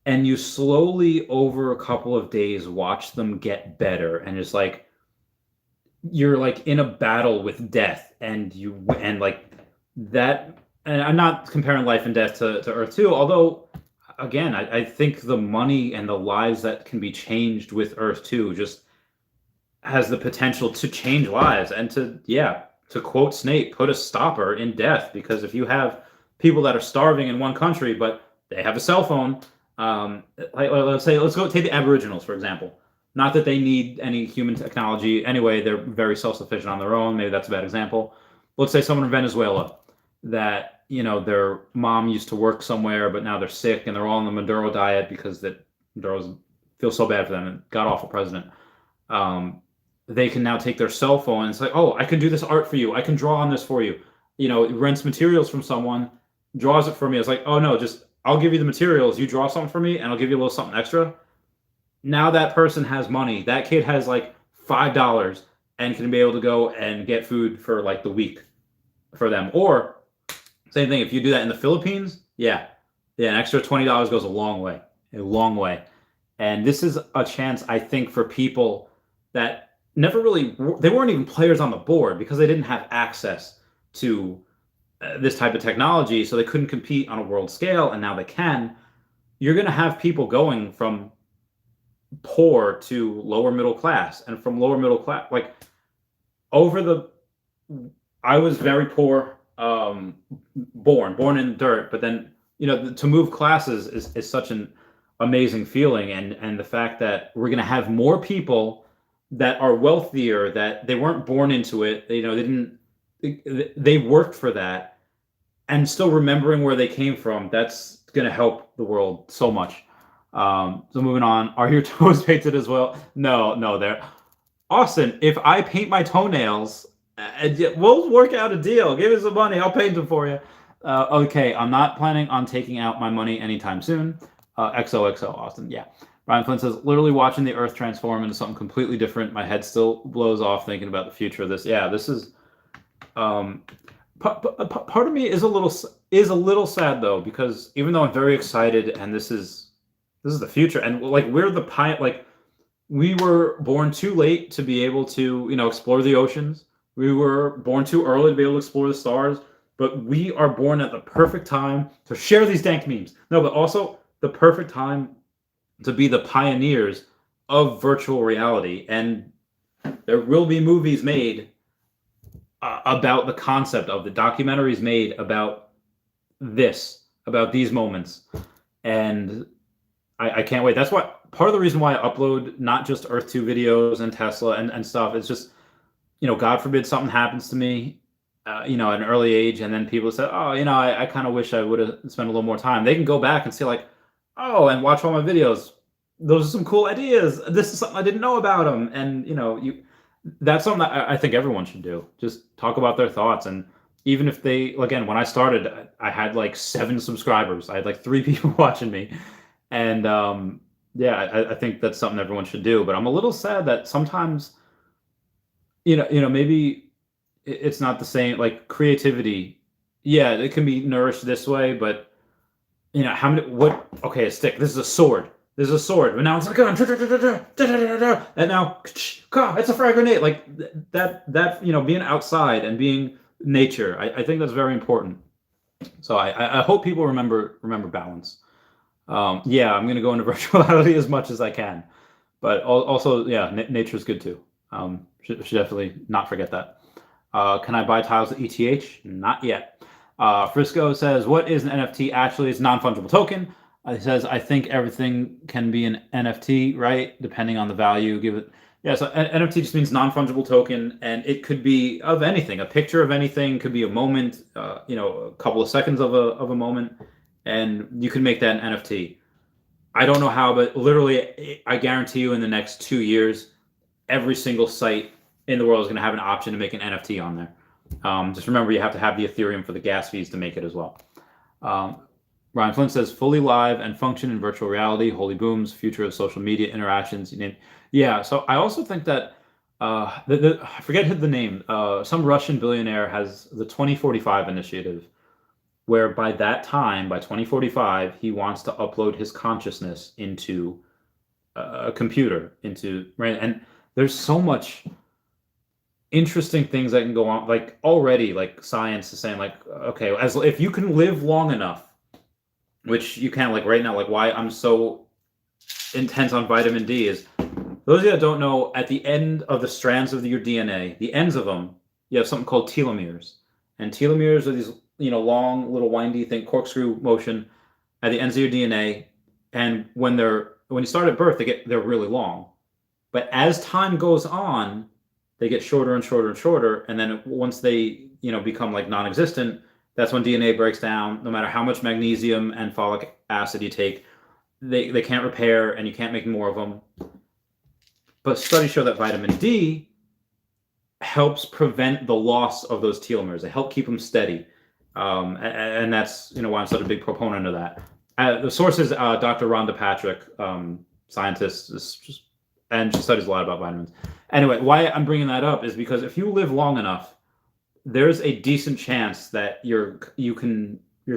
and you slowly over a couple of days watch them get better, and it's like you're like in a battle with death, and like that. And I'm not comparing life and death to Earth 2, although again, I think the money and the lives that can be changed with Earth 2 just has the potential to change lives and to, yeah, to quote Snape, put a stopper in death. Because if you have people that are starving in one country but they have a cell phone, let's say, let's go take the Aboriginals for example. Not that they need any human technology anyway; they're very self-sufficient on their own. Maybe that's a bad example. Let's say someone in Venezuela that, their mom used to work somewhere but now they're sick and they're all on the Maduro diet because that Maduro's feel so bad for them and god awful president. Um, they can now take their cell phone and say, "Oh, I can do this art for you. I can draw on this for you." Rents materials from someone, draws it for me. It's like, "Oh no, just I'll give you the materials. You draw something for me, and I'll give you a little something extra." Now that person has money. That kid has like $5 and can be able to go and get food for like the week for them. Or same thing if you do that in the Philippines. Yeah, an extra $20 goes a long way. And this is a chance, I think, for people that never really they weren't even players on the board because they didn't have access to this type of technology, so they couldn't compete on a world scale, and now they can. You're going to have people going from poor to lower middle class, and from lower middle class, like over the I was very poor, born in the dirt, but then to move classes is such an amazing feeling. And the fact that we're going to have more people that are wealthier, that they weren't born into it, they worked for that, and still remembering where they came from, that's going to help the world so much. So moving on, are your toes painted as well? No, they're Austin. If I paint my toenails, we'll work out a deal. Give me some money, I'll paint them for you. Okay, I'm not planning on taking out my money anytime soon. XOXO, Austin. Yeah. Ryan Flynn says, literally watching the Earth transform into something completely different. My head still blows off thinking about the future of this. Yeah, this is. Part of me is a little sad though, because even though I'm very excited and this is the future, and like we're the like we were born too late to be able to explore the oceans. We were born too early to be able to explore the stars, but we are born at the perfect time to share these dank memes. No, but also the perfect time to be the pioneers of virtual reality. And there will be movies made about the concept of the documentaries made about these moments. And I can't wait. That's why part of the reason why I upload not just Earth 2 videos and Tesla and stuff. It's just, God forbid something happens to me, at an early age, and then people say, "Oh, I kind of wish I would have spent a little more time." They can go back and see like, "Oh, and watch all my videos. Those are some cool ideas. This is something I didn't know about them." And that's something that I think everyone should do. Just talk about their thoughts. And even if again, when I started, I had like 7 subscribers. I had like 3 people watching me. And I think that's something everyone should do. But I'm a little sad that sometimes, maybe it's not the same. Like creativity, yeah, it can be nourished this way. But how many? What? Okay, a stick. This is a sword. This is a sword. But now it's like a gun. And now it's a frag grenade. Like that. Being outside and being nature. I think that's very important. So I hope people remember balance. Yeah, I'm gonna go into virtual reality as much as I can, but also, yeah, nature's good too. Should definitely not forget that. Can I buy tiles at ETH? Not yet. Frisco says, what is an NFT? Actually, it's a non-fungible token. He says, I think everything can be an NFT, right? Depending on the value. Give it. Yeah, so NFT just means non-fungible token, and it could be of anything. A picture of anything, could be a moment, a couple of seconds of a moment, and you can make that an NFT. I don't know how, but literally, I guarantee you in the next 2 years, every single site in the world is going to have an option to make an NFT on there. Just remember, you have to have the Ethereum for the gas fees to make it as well. Ryan Flint says, fully live and function in virtual reality, holy booms, future of social media interactions. You name. Yeah, so I also think that, I forget the name, some Russian billionaire has the 2045 initiative, where by that time, by 2045, he wants to upload his consciousness into a computer, into right. And there's so much interesting things that can go on. Like already, like science is saying, like, okay, as if you can live long enough, which you can, like right now, like why I'm so intense on vitamin D is, those of you that don't know, at the end of the strands of your DNA, the ends of them, you have something called telomeres. And telomeres are these, long, little windy thing, corkscrew motion at the ends of your DNA. And when you start at birth, they're really long. But as time goes on, they get shorter and shorter and shorter. And then once they, become like non-existent, that's when DNA breaks down. No matter how much magnesium and folic acid you take, they can't repair, and you can't make more of them. But studies show that vitamin D helps prevent the loss of those telomeres. They help keep them steady. And that's why I'm such a big proponent of that. The source is Dr. Rhonda Patrick, scientist, and she studies a lot about vitamins. Anyway, why I'm bringing that up is because if you live long enough, there's a decent chance that your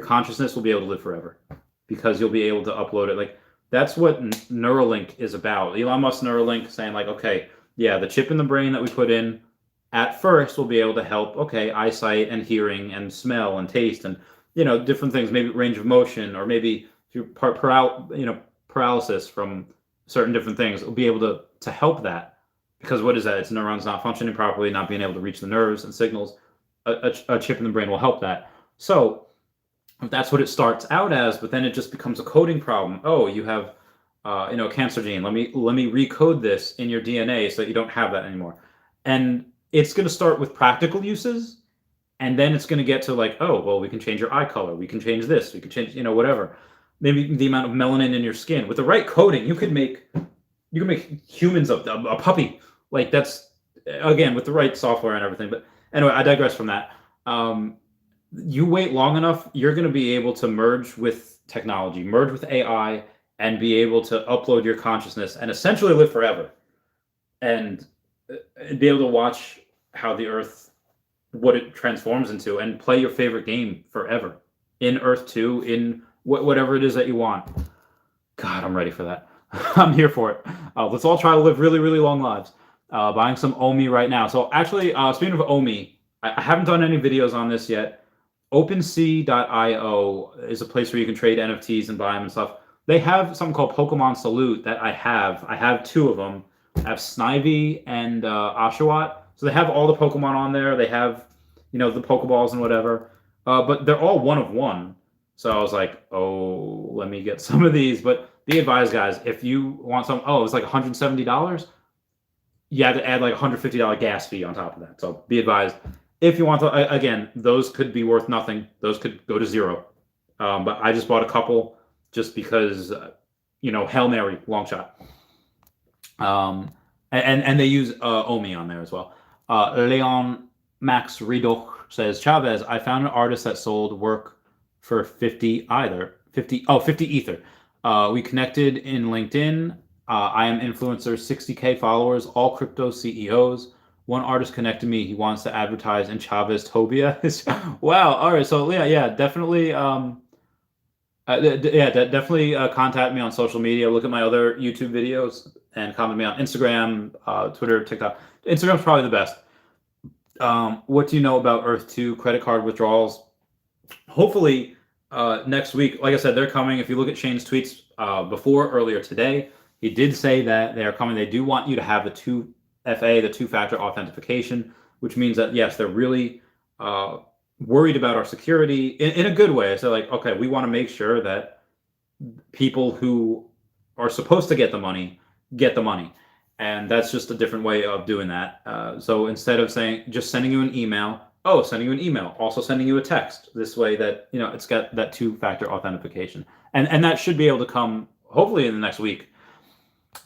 consciousness will be able to live forever, because you'll be able to upload it. Like, that's what Neurolink is about. Elon Musk Neurolink saying, like, okay, yeah, the chip in the brain that we put in at first will be able to help, okay, eyesight and hearing and smell and taste and, different things, maybe range of motion, or maybe through paralysis from certain different things. It'll be able to help that. Because what is that? It's neurons not functioning properly, not being able to reach the nerves and signals. A chip in the brain will help that. So that's what it starts out as, but then it just becomes a coding problem. Oh, you have a cancer gene. Let me recode this in your DNA so that you don't have that anymore. And it's going to start with practical uses, and then it's going to get to like, oh, well, we can change your eye color. We can change this. We can change, whatever. Maybe the amount of melanin in your skin. With the right coding, you can make humans a puppy. Like, that's, again, with the right software and everything. But anyway, I digress from that. You wait long enough, you're going to be able to merge with technology, merge with AI, and be able to upload your consciousness and essentially live forever, and be able to watch how the Earth, what it transforms into, and play your favorite game forever in Earth 2, in whatever it is that you want. God, I'm ready for that. I'm here for it. Let's all try to live really, really long lives. Buying some Omi right now. So actually, speaking of Omi, I haven't done any videos on this yet. OpenSea.io is a place where you can trade NFTs and buy them and stuff. They have something called Pokemon Salute that I have. I have two of them. I have Snivy and Oshawott. So they have all the Pokemon on there. They have, the Pokeballs and whatever. But they're all one of one. So I was like, oh, let me get some of these. But be advised, guys, if you want some, it's like $170. You have to add like $150 gas fee on top of that. So be advised. If you want to, again, those could be worth nothing. Those could go to zero. But I just bought a couple just because, Hail Mary, long shot. And they use Omi on there as well. Leon Max Ridoch says, Chavez, I found an artist that sold work for 50 Ether. We connected in LinkedIn. I am influencer, 60K followers, all crypto CEOs. One artist connected me. He wants to advertise in Chavez Tobia. Wow. All right. So yeah, definitely. Definitely contact me on social media. Look at my other YouTube videos and comment me on Instagram, Twitter, TikTok. Instagram's probably the best. What do you know about Earth 2 credit card withdrawals? Hopefully next week. Like I said, they're coming. If you look at Shane's tweets earlier today, he did say that they are coming. They do want you to have the 2FA, the two-factor authentication, which means that, yes, they're really worried about our security in a good way. So like, okay, we want to make sure that people who are supposed to get the money. And that's just a different way of doing that. So instead of just sending you an email, sending you an email, also sending you a text. This way that, it's got that two-factor authentication. And that should be able to come hopefully in the next week.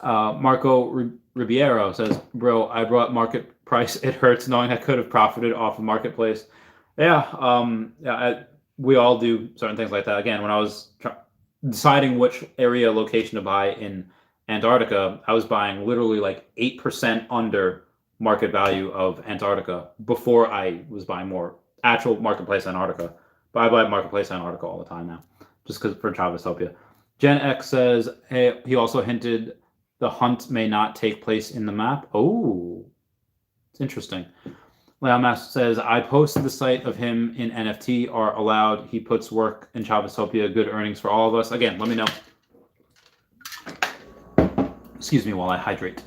Marco Ribeiro says, bro, I brought market price. It hurts knowing I could have profited off of marketplace. We all do certain things like that. Again, when I was deciding which area location to buy in Antarctica, I was buying literally like 8% under market value of Antarctica before I was buying more actual marketplace Antarctica. But I buy Marketplace and article all the time now, just because for Chavisopia. Gen X says, hey, he also hinted the hunt may not take place in the map. Oh, it's interesting. Leon Mask says, I posted the site of him in NFT are allowed. He puts work in Chavisopia, good earnings for all of us. Again, let me know. Excuse me while I hydrate.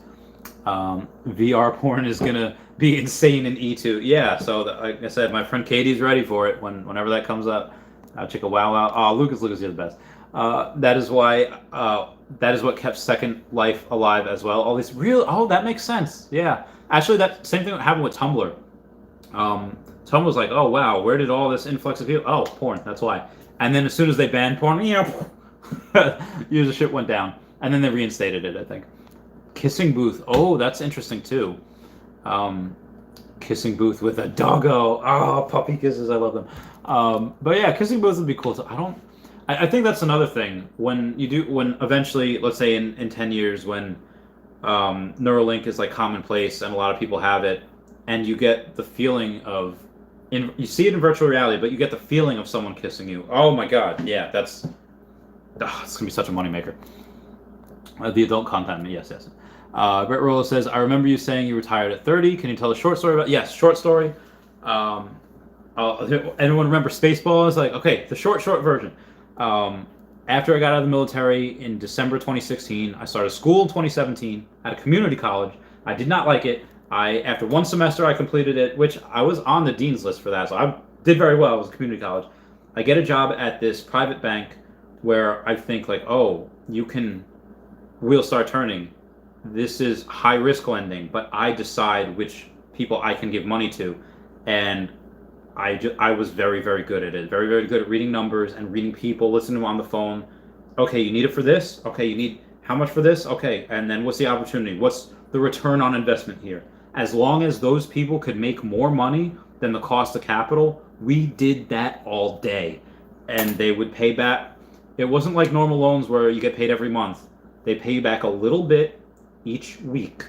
VR porn is going to be insane in E2. Yeah, so like I said, my friend Katie's ready for it whenever that comes up. Check a wow wow. Oh, Lucas, you're the best. That is why, that is what kept Second Life alive as well. All these that makes sense. Yeah. Actually, that same thing happened with Tumblr. Tumblr was like, oh wow, where did all this influx of people? Oh, porn, that's why. And then as soon as they banned porn, user shit went down. And then they reinstated it, I think. Kissing booth. Oh, that's interesting too. Kissing booth with a doggo. Oh, puppy kisses. I love them. But yeah, kissing booth would be cool. So I think that's another thing. When eventually, let's say in 10 years, when Neurolink is like commonplace and a lot of people have it, and you get the feeling of, you see it in virtual reality, but you get the feeling of someone kissing you. Oh my God. Yeah, it's going to be such a moneymaker. The adult content, yes. Brett Rolla says, I remember you saying you retired at 30. Can you tell a short story about? Yes, short story. Anyone remember Spaceballs? Like, okay, the short version. After I got out of the military in December 2016, I started school in 2017 at a community college. I did not like it. After one semester, I completed it, which I was on the dean's list for that, so I did very well. It was a community college. I get a job at this private bank where I think like, oh, wheels start turning. This is high risk lending, but I decide which people I can give money to, and I was very, very good at it. Very, very good at reading numbers and reading people, listening to them on the phone. Okay, you need it for this? Okay, you need how much for this? Okay, and then what's the opportunity? What's the return on investment here? As long as those people could make more money than the cost of capital, we did that all day. And they would pay back. It wasn't like normal loans where you get paid every month. They pay you back a little bit each week.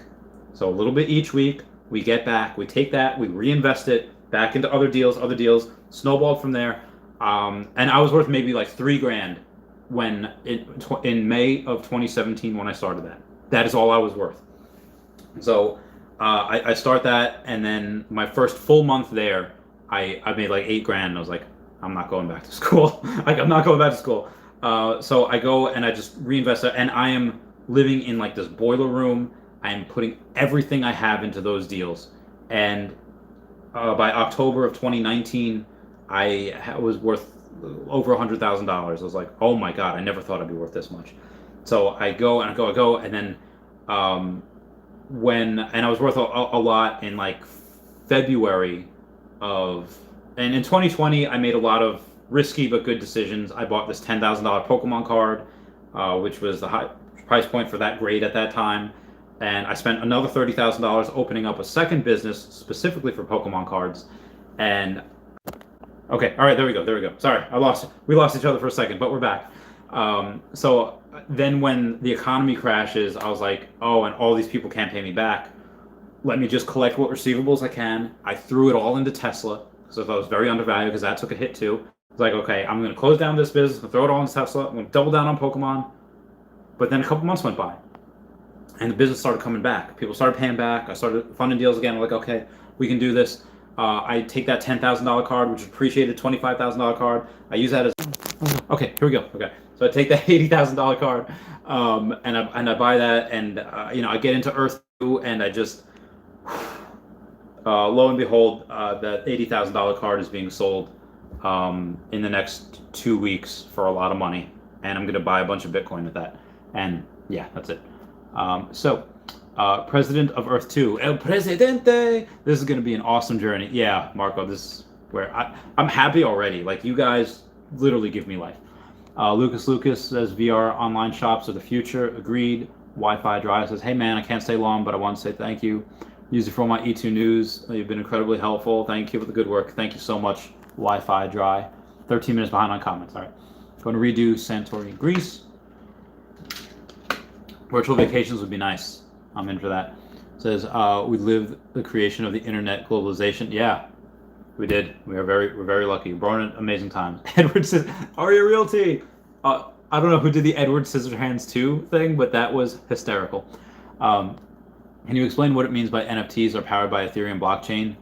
So a little bit each week, we get back, we take that, we reinvest it back into other deals, snowballed from there. And I was worth maybe like $3,000 when in May of 2017 when I started that. That is all I was worth. So I start that, and then my first full month there, I made like $8,000. I was like, I'm not going back to school. I'm not going back to school. So I go and I just reinvest it, and I am living in like this boiler room. I am putting everything I have into those deals, and by October of 2019, I was worth over $100,000. I was like, oh my God, I never thought I'd be worth this much. So I go, and then and I was worth a lot in like February and in 2020, I made a lot of risky but good decisions. I bought this $10,000 Pokemon card, which was the high price point for that grade at that time. And I spent another $30,000 opening up a second business specifically for Pokemon cards. And okay, all right, there we go. Sorry, we lost each other for a second, but we're back. So then when the economy crashes, I was like, oh, and all these people can't pay me back. Let me just collect what receivables I can. I threw it all into Tesla. So I was very undervalued because that took a hit too. It's like, okay, I'm going to close down this business, throw it all into Tesla. I'm going to double down on Pokemon. But then a couple months went by, and the business started coming back. People started paying back. I started funding deals again. I'm like, okay, we can do this. I take that $10,000 card, which is appreciated $25,000 card. I use that as okay. Here we go. Okay, so I take that $80,000 card, and I buy that, and I get into Earth 2, and I just lo and behold, that $80,000 card is being sold in the next 2 weeks for a lot of money, and I'm gonna buy a bunch of Bitcoin with that. And yeah, that's it. President of Earth 2, El Presidente. This is going to be an awesome journey. Yeah, Marco, this is where I'm happy already. Like, you guys literally give me life. Lucas says VR online shops are the future. Agreed. Wi-Fi Drive says, hey man, I can't stay long, but I want to say thank you. Use it for my E2 news. You've been incredibly helpful. Thank you for the good work. Thank you so much, Wi-Fi Dry. 13 minutes behind on comments. All right. Going to redo Santorini, Greece. Virtual vacations would be nice. I'm in for that. It says, we live the creation of the internet globalization. Yeah. We did. We're very lucky. Born in amazing times. Edward says, Aria Realty. I don't know who did the Edward Scissorhands 2 thing, but that was hysterical. Can you explain what it means by NFTs are powered by Ethereum blockchain?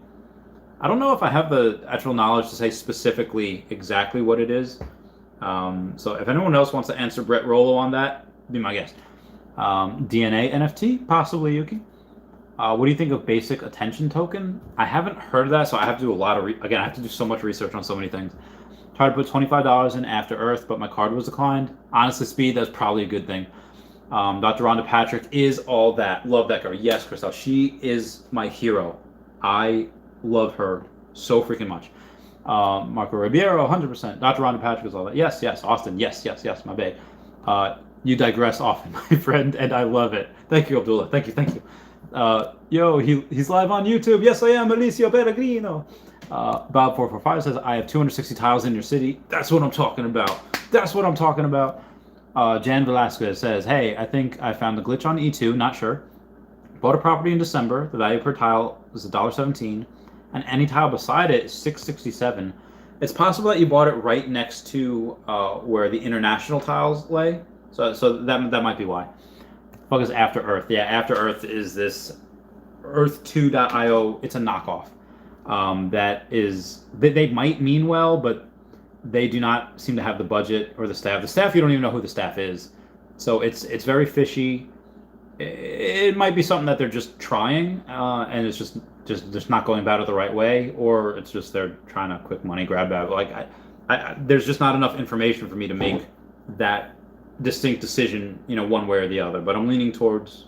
I don't know if I have the actual knowledge to say specifically exactly what it is. So if anyone else wants to answer Brett Rollo on that, be my guest. DNA NFT, possibly, Yuki. What do you think of basic attention token? I haven't heard of that, so I have to do a lot of again. I have to do so much research on so many things. Tried to put $25 in After Earth, but my card was declined. Honestly, Speed, that's probably a good thing. Dr. Rhonda Patrick is all that. Love that girl. Yes, Christelle, she is my hero. I love her so freaking much. Marco Ribeiro, 100%. Dr. Rhonda Patrick is all that. Yes, Austin. Yes, my babe. You digress often, my friend, and I love it. Thank you, Abdullah. Thank you. Yo, he's live on YouTube. Yes, I am, Alicia Peregrino. Bob445 says, I have 260 tiles in your city. That's what I'm talking about. Jan Velasquez says, hey, I think I found the glitch on E2, not sure. Bought a property in December. The value per tile is $1.17, and any tile beside it is $6.67. It's possible that you bought it right next to where the international tiles lay. So that might be why. Fuck is After Earth? Yeah, After Earth is this Earth2.io. It's a knockoff. That is, they might mean well, but they do not seem to have the budget or the staff. The staff, you don't even know who the staff is. So it's very fishy. It might be something that they're just trying, and it's just not going about it the right way, or it's just they're trying to quick money grab at it. Like there's just not enough information for me to make that distinct decision, one way or the other. But I'm leaning towards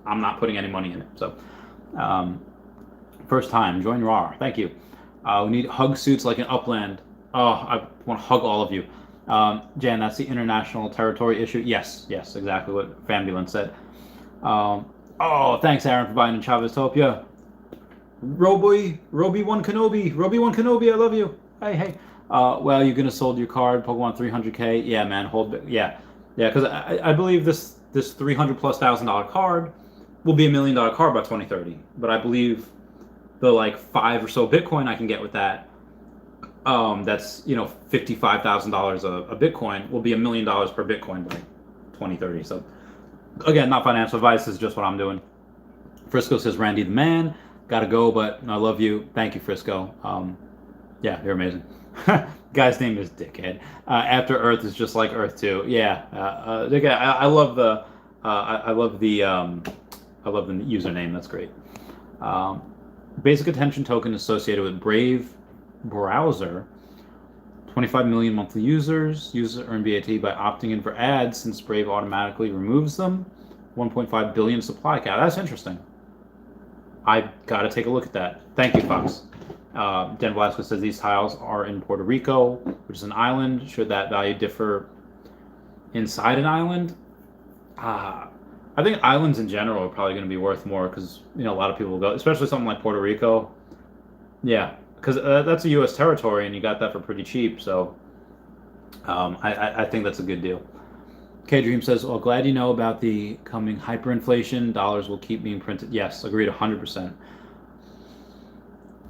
I'm not putting any money in it. So first time, join RAR. Thank you. We need hug suits like in Upland. Oh, I want to hug all of you. Jan, that's the international territory issue. Yes, exactly what Fambulance said. Oh, thanks, Aaron, for buying in Chavez-topia. Roby1 Kenobi, I love you. Hey. Well, you're gonna sold your card, Pokemon 300K. Yeah, man, yeah, because I believe this $300,000+ card will be $1 million card by 2030. But I believe the like 5 or so Bitcoin I can get with that, that's $55,000 a Bitcoin will be $1 million per Bitcoin by 2030. So again, not financial advice, is just what I'm doing. Frisco says, Randy the man, gotta go, but I love you. Thank you, Frisco. Yeah, you're amazing. Guy's name is Dickhead. After Earth is just like Earth 2. Yeah, I love the username. That's great. Basic attention token associated with Brave browser. 25 million monthly users. Users earn BAT by opting in for ads since Brave automatically removes them. 1.5 billion supply cap. That's interesting. I gotta take a look at that. Thank you, Fox. Dan Velasquez says these tiles are in Puerto Rico, which is an island. Should that value differ inside an island? I think islands in general are probably going to be worth more because a lot of people will go, especially something like Puerto Rico. Yeah, because that's a U.S. territory, and you got that for pretty cheap. So I think that's a good deal. K-Dream says, well, glad you know about the coming hyperinflation. Dollars will keep being printed. Yes, agreed 100%.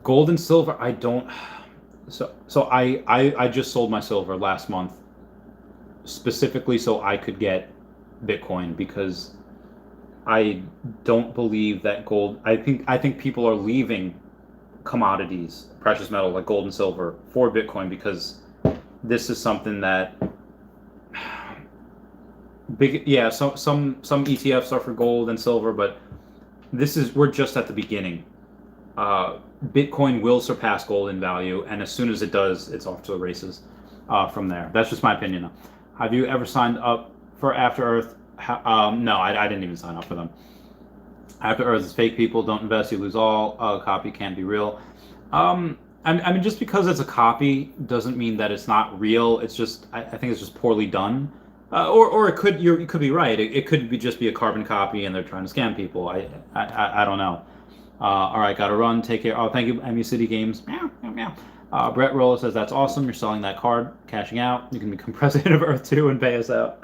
Gold and silver, I don't. So I just sold my silver last month, specifically so I could get Bitcoin, because I don't believe that gold. I think people are leaving commodities, precious metal like gold and silver, for Bitcoin, because this is something that big. Yeah, some ETFs are for gold and silver, but we're just at the beginning. Bitcoin will surpass gold in value, and as soon as it does, it's off to the races from there. That's just my opinion, though. Have you ever signed up for After Earth? No, I didn't even sign up for them. After Earth is fake. People don't invest, you lose all. A copy can't be real. I mean, just because it's a copy doesn't mean that it's not real. It's just, I think it's just poorly done. Or it could, you could be right. It could just be a carbon copy, and they're trying to scam people. I don't know. All right, gotta run. Take care. Oh, thank you, MU City Games. Meow, meow, meow. Brett Roller says, that's awesome. You're selling that card, cashing out. You can become president of Earth 2 and pay us out.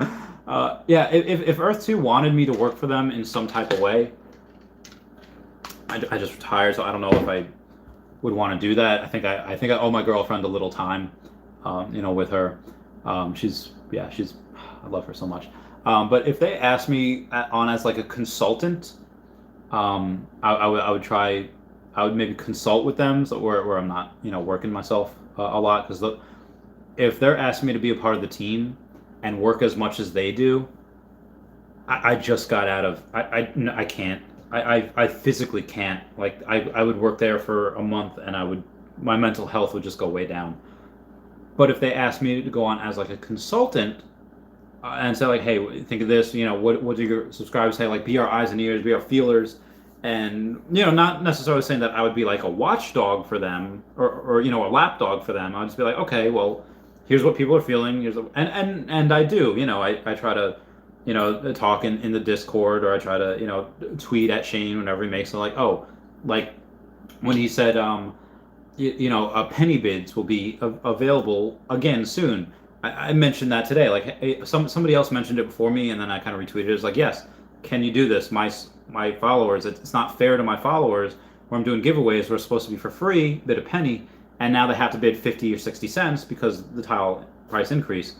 Yeah, if Earth 2 wanted me to work for them in some type of way, I just retired, so I don't know if I would want to do that. I think I owe my girlfriend a little time, with her. She's I love her so much. But if they ask me on as like a consultant, I would try. I would maybe consult with them, so where I'm not working myself a lot, because if they're asking me to be a part of the team and work as much as they do, I just got out of I can't. I physically can't. Like I would work there for a month and my mental health would just go way down. But if they asked me to go on as like a consultant, and say like, hey, think of this, what do your subscribers say? Like, be our eyes and ears, be our feelers, and not necessarily saying that I would be like a watchdog for them or a lapdog for them. I'd just be like, okay, well, here's what people are feeling. And I do, I try to talk in the Discord, or I try to tweet at Shane whenever he makes it, like, oh, like when he said penny bids will be available again soon. I mentioned that today. Like, hey, somebody else mentioned it before me, and then I kind of retweeted it. It's like, yes, can you do this? My followers, it's not fair to my followers where I'm doing giveaways where it's supposed to be for free, bid a penny, and now they have to bid 50 or 60 cents because the tile price increase.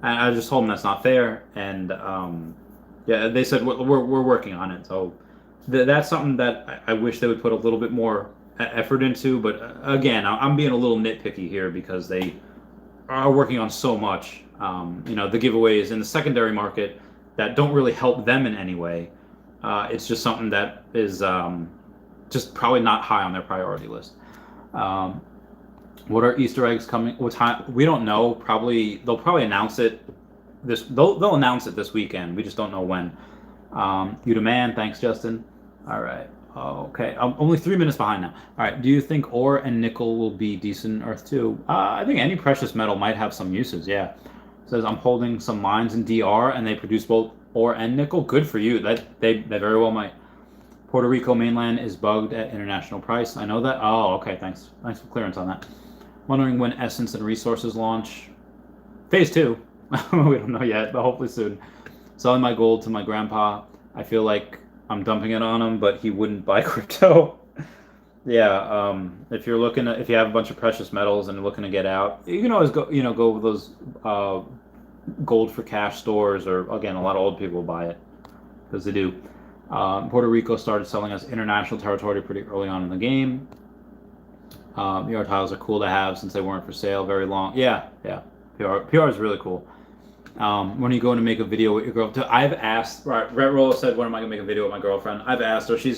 And I just told them that's not fair, and they said we're working on it. So that's something that I wish they would put a little bit more effort into. But again, I'm being a little nitpicky here because they are working on so much. The giveaways in the secondary market that don't really help them in any way. It's just something that is just probably not high on their priority list. What are Easter eggs coming? What time? We don't know. They'll probably announce it They'll announce it this weekend. We just don't know when. You the man. Thanks, Justin. All right. Okay. I'm only 3 minutes behind now. All right. Do you think ore and nickel will be decent in Earth 2? I think any precious metal might have some uses. Yeah. It says I'm holding some mines in DR and they produce both ore and nickel. Good for you. They very well might. Puerto Rico mainland is bugged at international price. I know that. Oh, okay. Thanks for clearance on that. Wondering when Essence and Resources launch. Phase 2. We don't know yet, but hopefully soon. Selling my gold to my grandpa. I feel like I'm dumping it on him, but he wouldn't buy crypto. Yeah, if you have a bunch of precious metals and you're looking to get out, you can always go with those gold for cash stores, or again, a lot of old people will buy it because they do. Puerto Rico started selling us international territory pretty early on in the game. PR tiles are cool to have since they weren't for sale very long. Yeah. PR is really cool. When are you going to make a video with your girlfriend? I've asked. Right, Red Roll said, "When am I going to make a video with my girlfriend?" I've asked her. She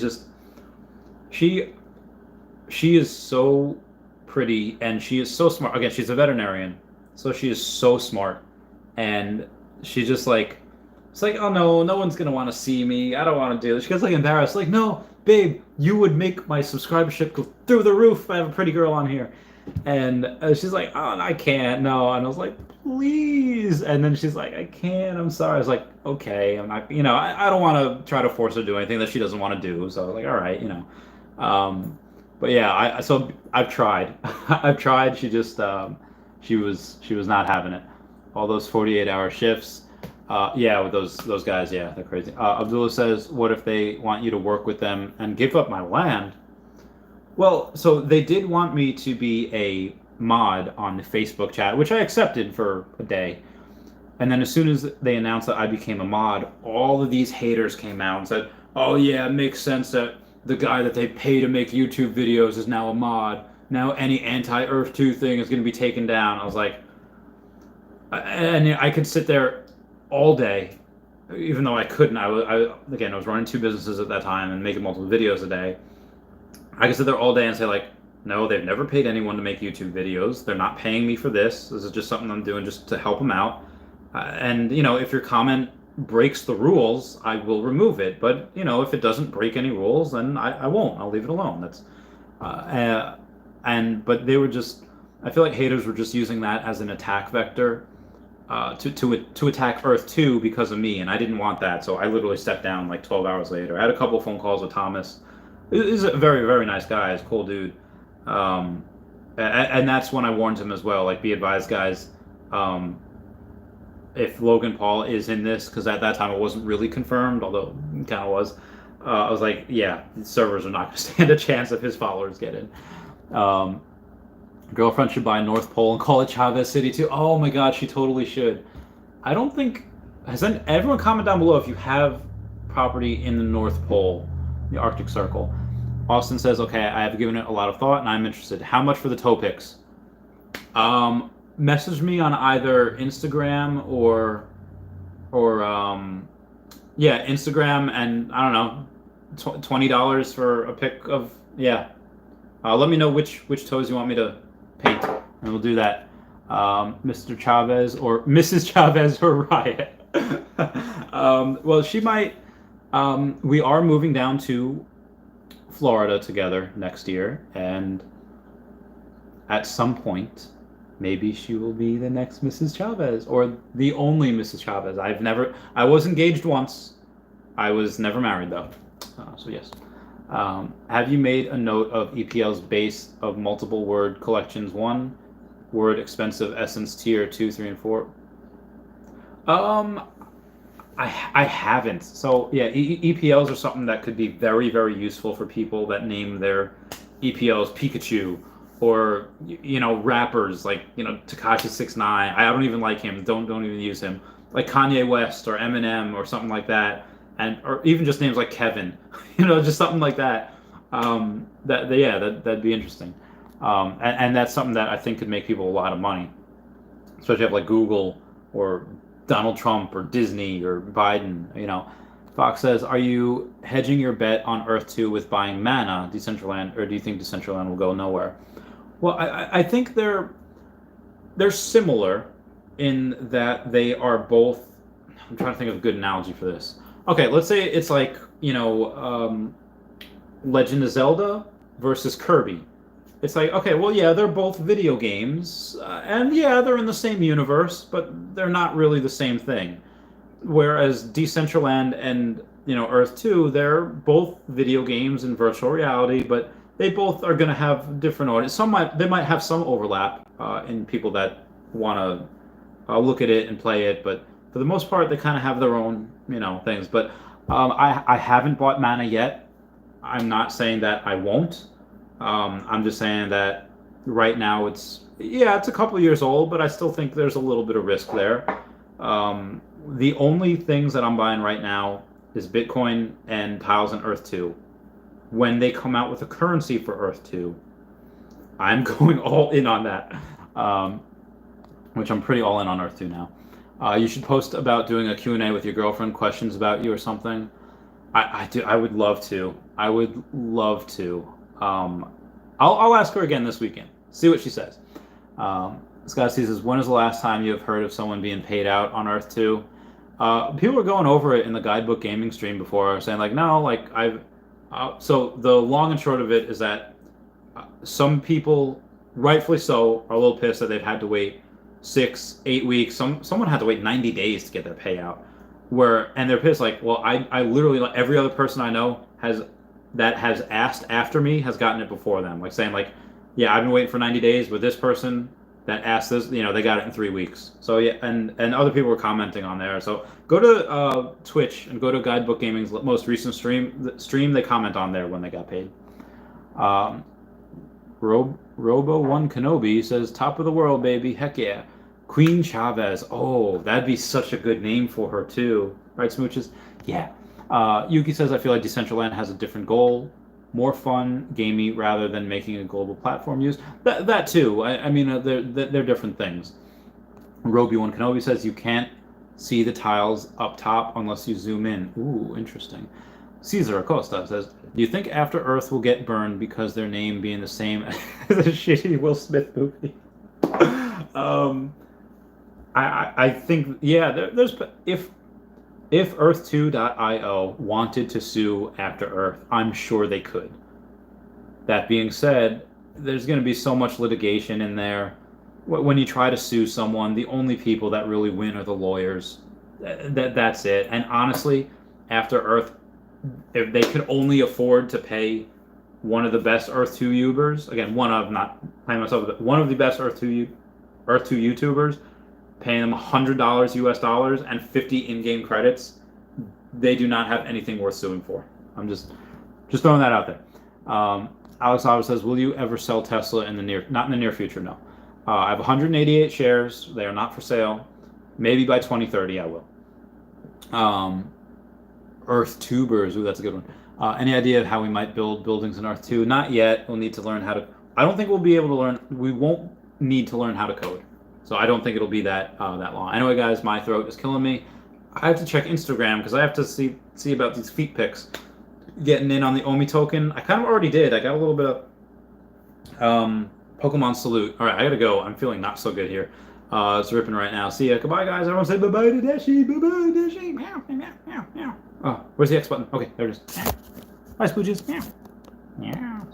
is so pretty and she is so smart. Again, she's a veterinarian, so she is so smart, and she's just like, it's like, oh no one's gonna want to see me. I don't want to do this. She gets like embarrassed. Like, no, babe, you would make my subscribership go through the roof if I have a pretty girl on here. And she's like, oh, I can't, no. And I was like, please. And then she's like, I can't, I'm sorry. I was like, okay, I'm not, I don't want to try to force her to do anything that she doesn't want to do. So I was like, all right, but yeah, so I've tried. I've tried. She just, she was not having it. All those 48-hour shifts. Yeah, with those guys, yeah, they're crazy. Abdullah says, what if they want you to work with them and give up my land? Well, so they did want me to be a mod on the Facebook chat, which I accepted for a day. And then as soon as they announced that I became a mod, all of these haters came out and said, oh yeah, it makes sense that the guy that they pay to make YouTube videos is now a mod. Now any anti-Earth 2 thing is going to be taken down. I was like, and I could sit there all day, even though I couldn't. I was running 2 businesses at that time and making multiple videos a day. I could sit there all day and say, like, no, they've never paid anyone to make YouTube videos. They're not paying me for this. This is just something I'm doing just to help them out. And if your comment breaks the rules, I will remove it. But, if it doesn't break any rules, then I won't. I'll leave it alone. That's, but they were just, I feel like haters were just using that as an attack vector to attack Earth 2 because of me. And I didn't want that. So I literally stepped down like 12 hours later. I had a couple phone calls with Thomas. He's a very, very nice guy. He's a cool dude. And that's when I warned him as well. Like, be advised, guys, if Logan Paul is in this, because at that time it wasn't really confirmed, although it kind of was. I was like, yeah, the servers are not going to stand a chance if his followers get in. Um, Girlfriend should buy North Pole and call it Chavez City too. Oh my God, she totally should. I don't think everyone comment down below if you have property in the North Pole, the Arctic Circle. Austin says, okay, I have given it a lot of thought and I'm interested. How much for the toe picks? Message me on either Instagram or yeah, Instagram, and I don't know, $20 for a pic of, yeah. Let me know which toes you want me to paint, and we'll do that. Mr. Chavez or Mrs. Chavez or Riot. Well, she might. We are moving down to Florida together next year, and at some point, maybe she will be the next Mrs. Chavez or the only Mrs. Chavez. I was engaged once. I was never married though. So yes. Have you made a note of EPL's base of multiple word collections? 1 word expensive essence tier 2, 3, and 4. I haven't. So yeah, EPLs are something that could be very, very useful for people that name their EPLs Pikachu, or rappers like Tekashi 6ix9ine. I don't even like him. Don't even use him. Like Kanye West or Eminem or something like that, or even just names like Kevin. Just something like that. That'd be interesting. And that's something that I think could make people a lot of money, especially if like Google or Donald Trump or Disney or Biden. Fox says, are you hedging your bet on Earth 2 with buying Mana, Decentraland, or do you think Decentraland will go nowhere? Well, I think they're similar in that they are both. I'm trying to think of a good analogy for this. Okay, let's say it's like Legend of Zelda versus Kirby. It's like, okay, well, yeah, they're both video games, and yeah, they're in the same universe, but they're not really the same thing. Whereas Decentraland and Earth 2, they're both video games and virtual reality, but they both are going to have different audience. They might have some overlap in people that want to look at it and play it, but for the most part, they kind of have their own things. But I haven't bought Mana yet. I'm not saying that I won't. I'm just saying that right now it's a couple of years old, but I still think there's a little bit of risk there. The only things that I'm buying right now is Bitcoin and tiles in Earth 2. When they come out with a currency for Earth 2, I'm going all in on that, which I'm pretty all in on Earth 2 now. You should post about doing a Q&A with your girlfriend, questions about you or something. I would love to. I would love to. I'll ask her again this weekend. See what she says. Scott says, when is the last time you have heard of someone being paid out on Earth 2? People were going over it in the Guidebook Gaming stream before, saying like, no, like so the long and short of it is that some people, rightfully so, are a little pissed that they've had to wait 6-8 weeks. Someone had to wait 90 days to get their payout. And they're pissed like, well, I literally, like, every other person I know has asked after me has gotten it before them. Like saying like, yeah, I've been waiting for 90 days, but this person that asked this, they got it in 3 weeks. So yeah, and other people were commenting on there. So go to Twitch and go to Guidebook Gaming's most recent stream. They comment on there when they got paid. Robo1 Kenobi says, top of the world, baby. Heck yeah. Queen Chavez. Oh, that'd be such a good name for her too. Right, Smooches? Yeah. Yuki says, I feel like Decentraland has a different goal. More fun, gamey, rather than making a global platform use. That too. I mean, they're different things. Roby1 Kenobi says, you can't see the tiles up top unless you zoom in. Ooh, interesting. Caesar Acosta says, do you think After Earth will get burned because their name being the same as a shitty Will Smith movie? I think, yeah, there's if Earth2.io wanted to sue After Earth, I'm sure they could. That being said, there's going to be so much litigation in there. When you try to sue someone, the only people that really win are the lawyers. That's it. And honestly, After Earth, if they could only afford to pay one of the best Earth 2 YouTubers, again, not playing myself, but one of the best Earth 2 YouTubers, paying them $100 US dollars and 50 in-game credits, they do not have anything worth suing for. I'm just throwing that out there. Alex Alves says, will you ever sell Tesla in the not in the near future? No. I have 188 shares. They are not for sale. Maybe by 2030 I will. Earth tubers. Ooh, that's a good one. Any idea of how we might build buildings in Earth 2? Not yet. We'll need to learn how to. I don't think we'll be able to learn. We won't need to learn how to code. So I don't think it'll be that long. Anyway, guys, my throat is killing me. I have to check Instagram because I have to see about these feet pics. Getting in on the Omi token. I kind of already did. I got a little bit of Pokemon Salute. All right, I gotta go. I'm feeling not so good here. It's ripping right now. See ya. Goodbye, guys. Everyone say bye-bye to Dashi. Bye-bye, Dashi. Meow, meow, meow, meow. Oh, where's the X button? Okay, there it is. Bye, Spooges. Meow. Meow.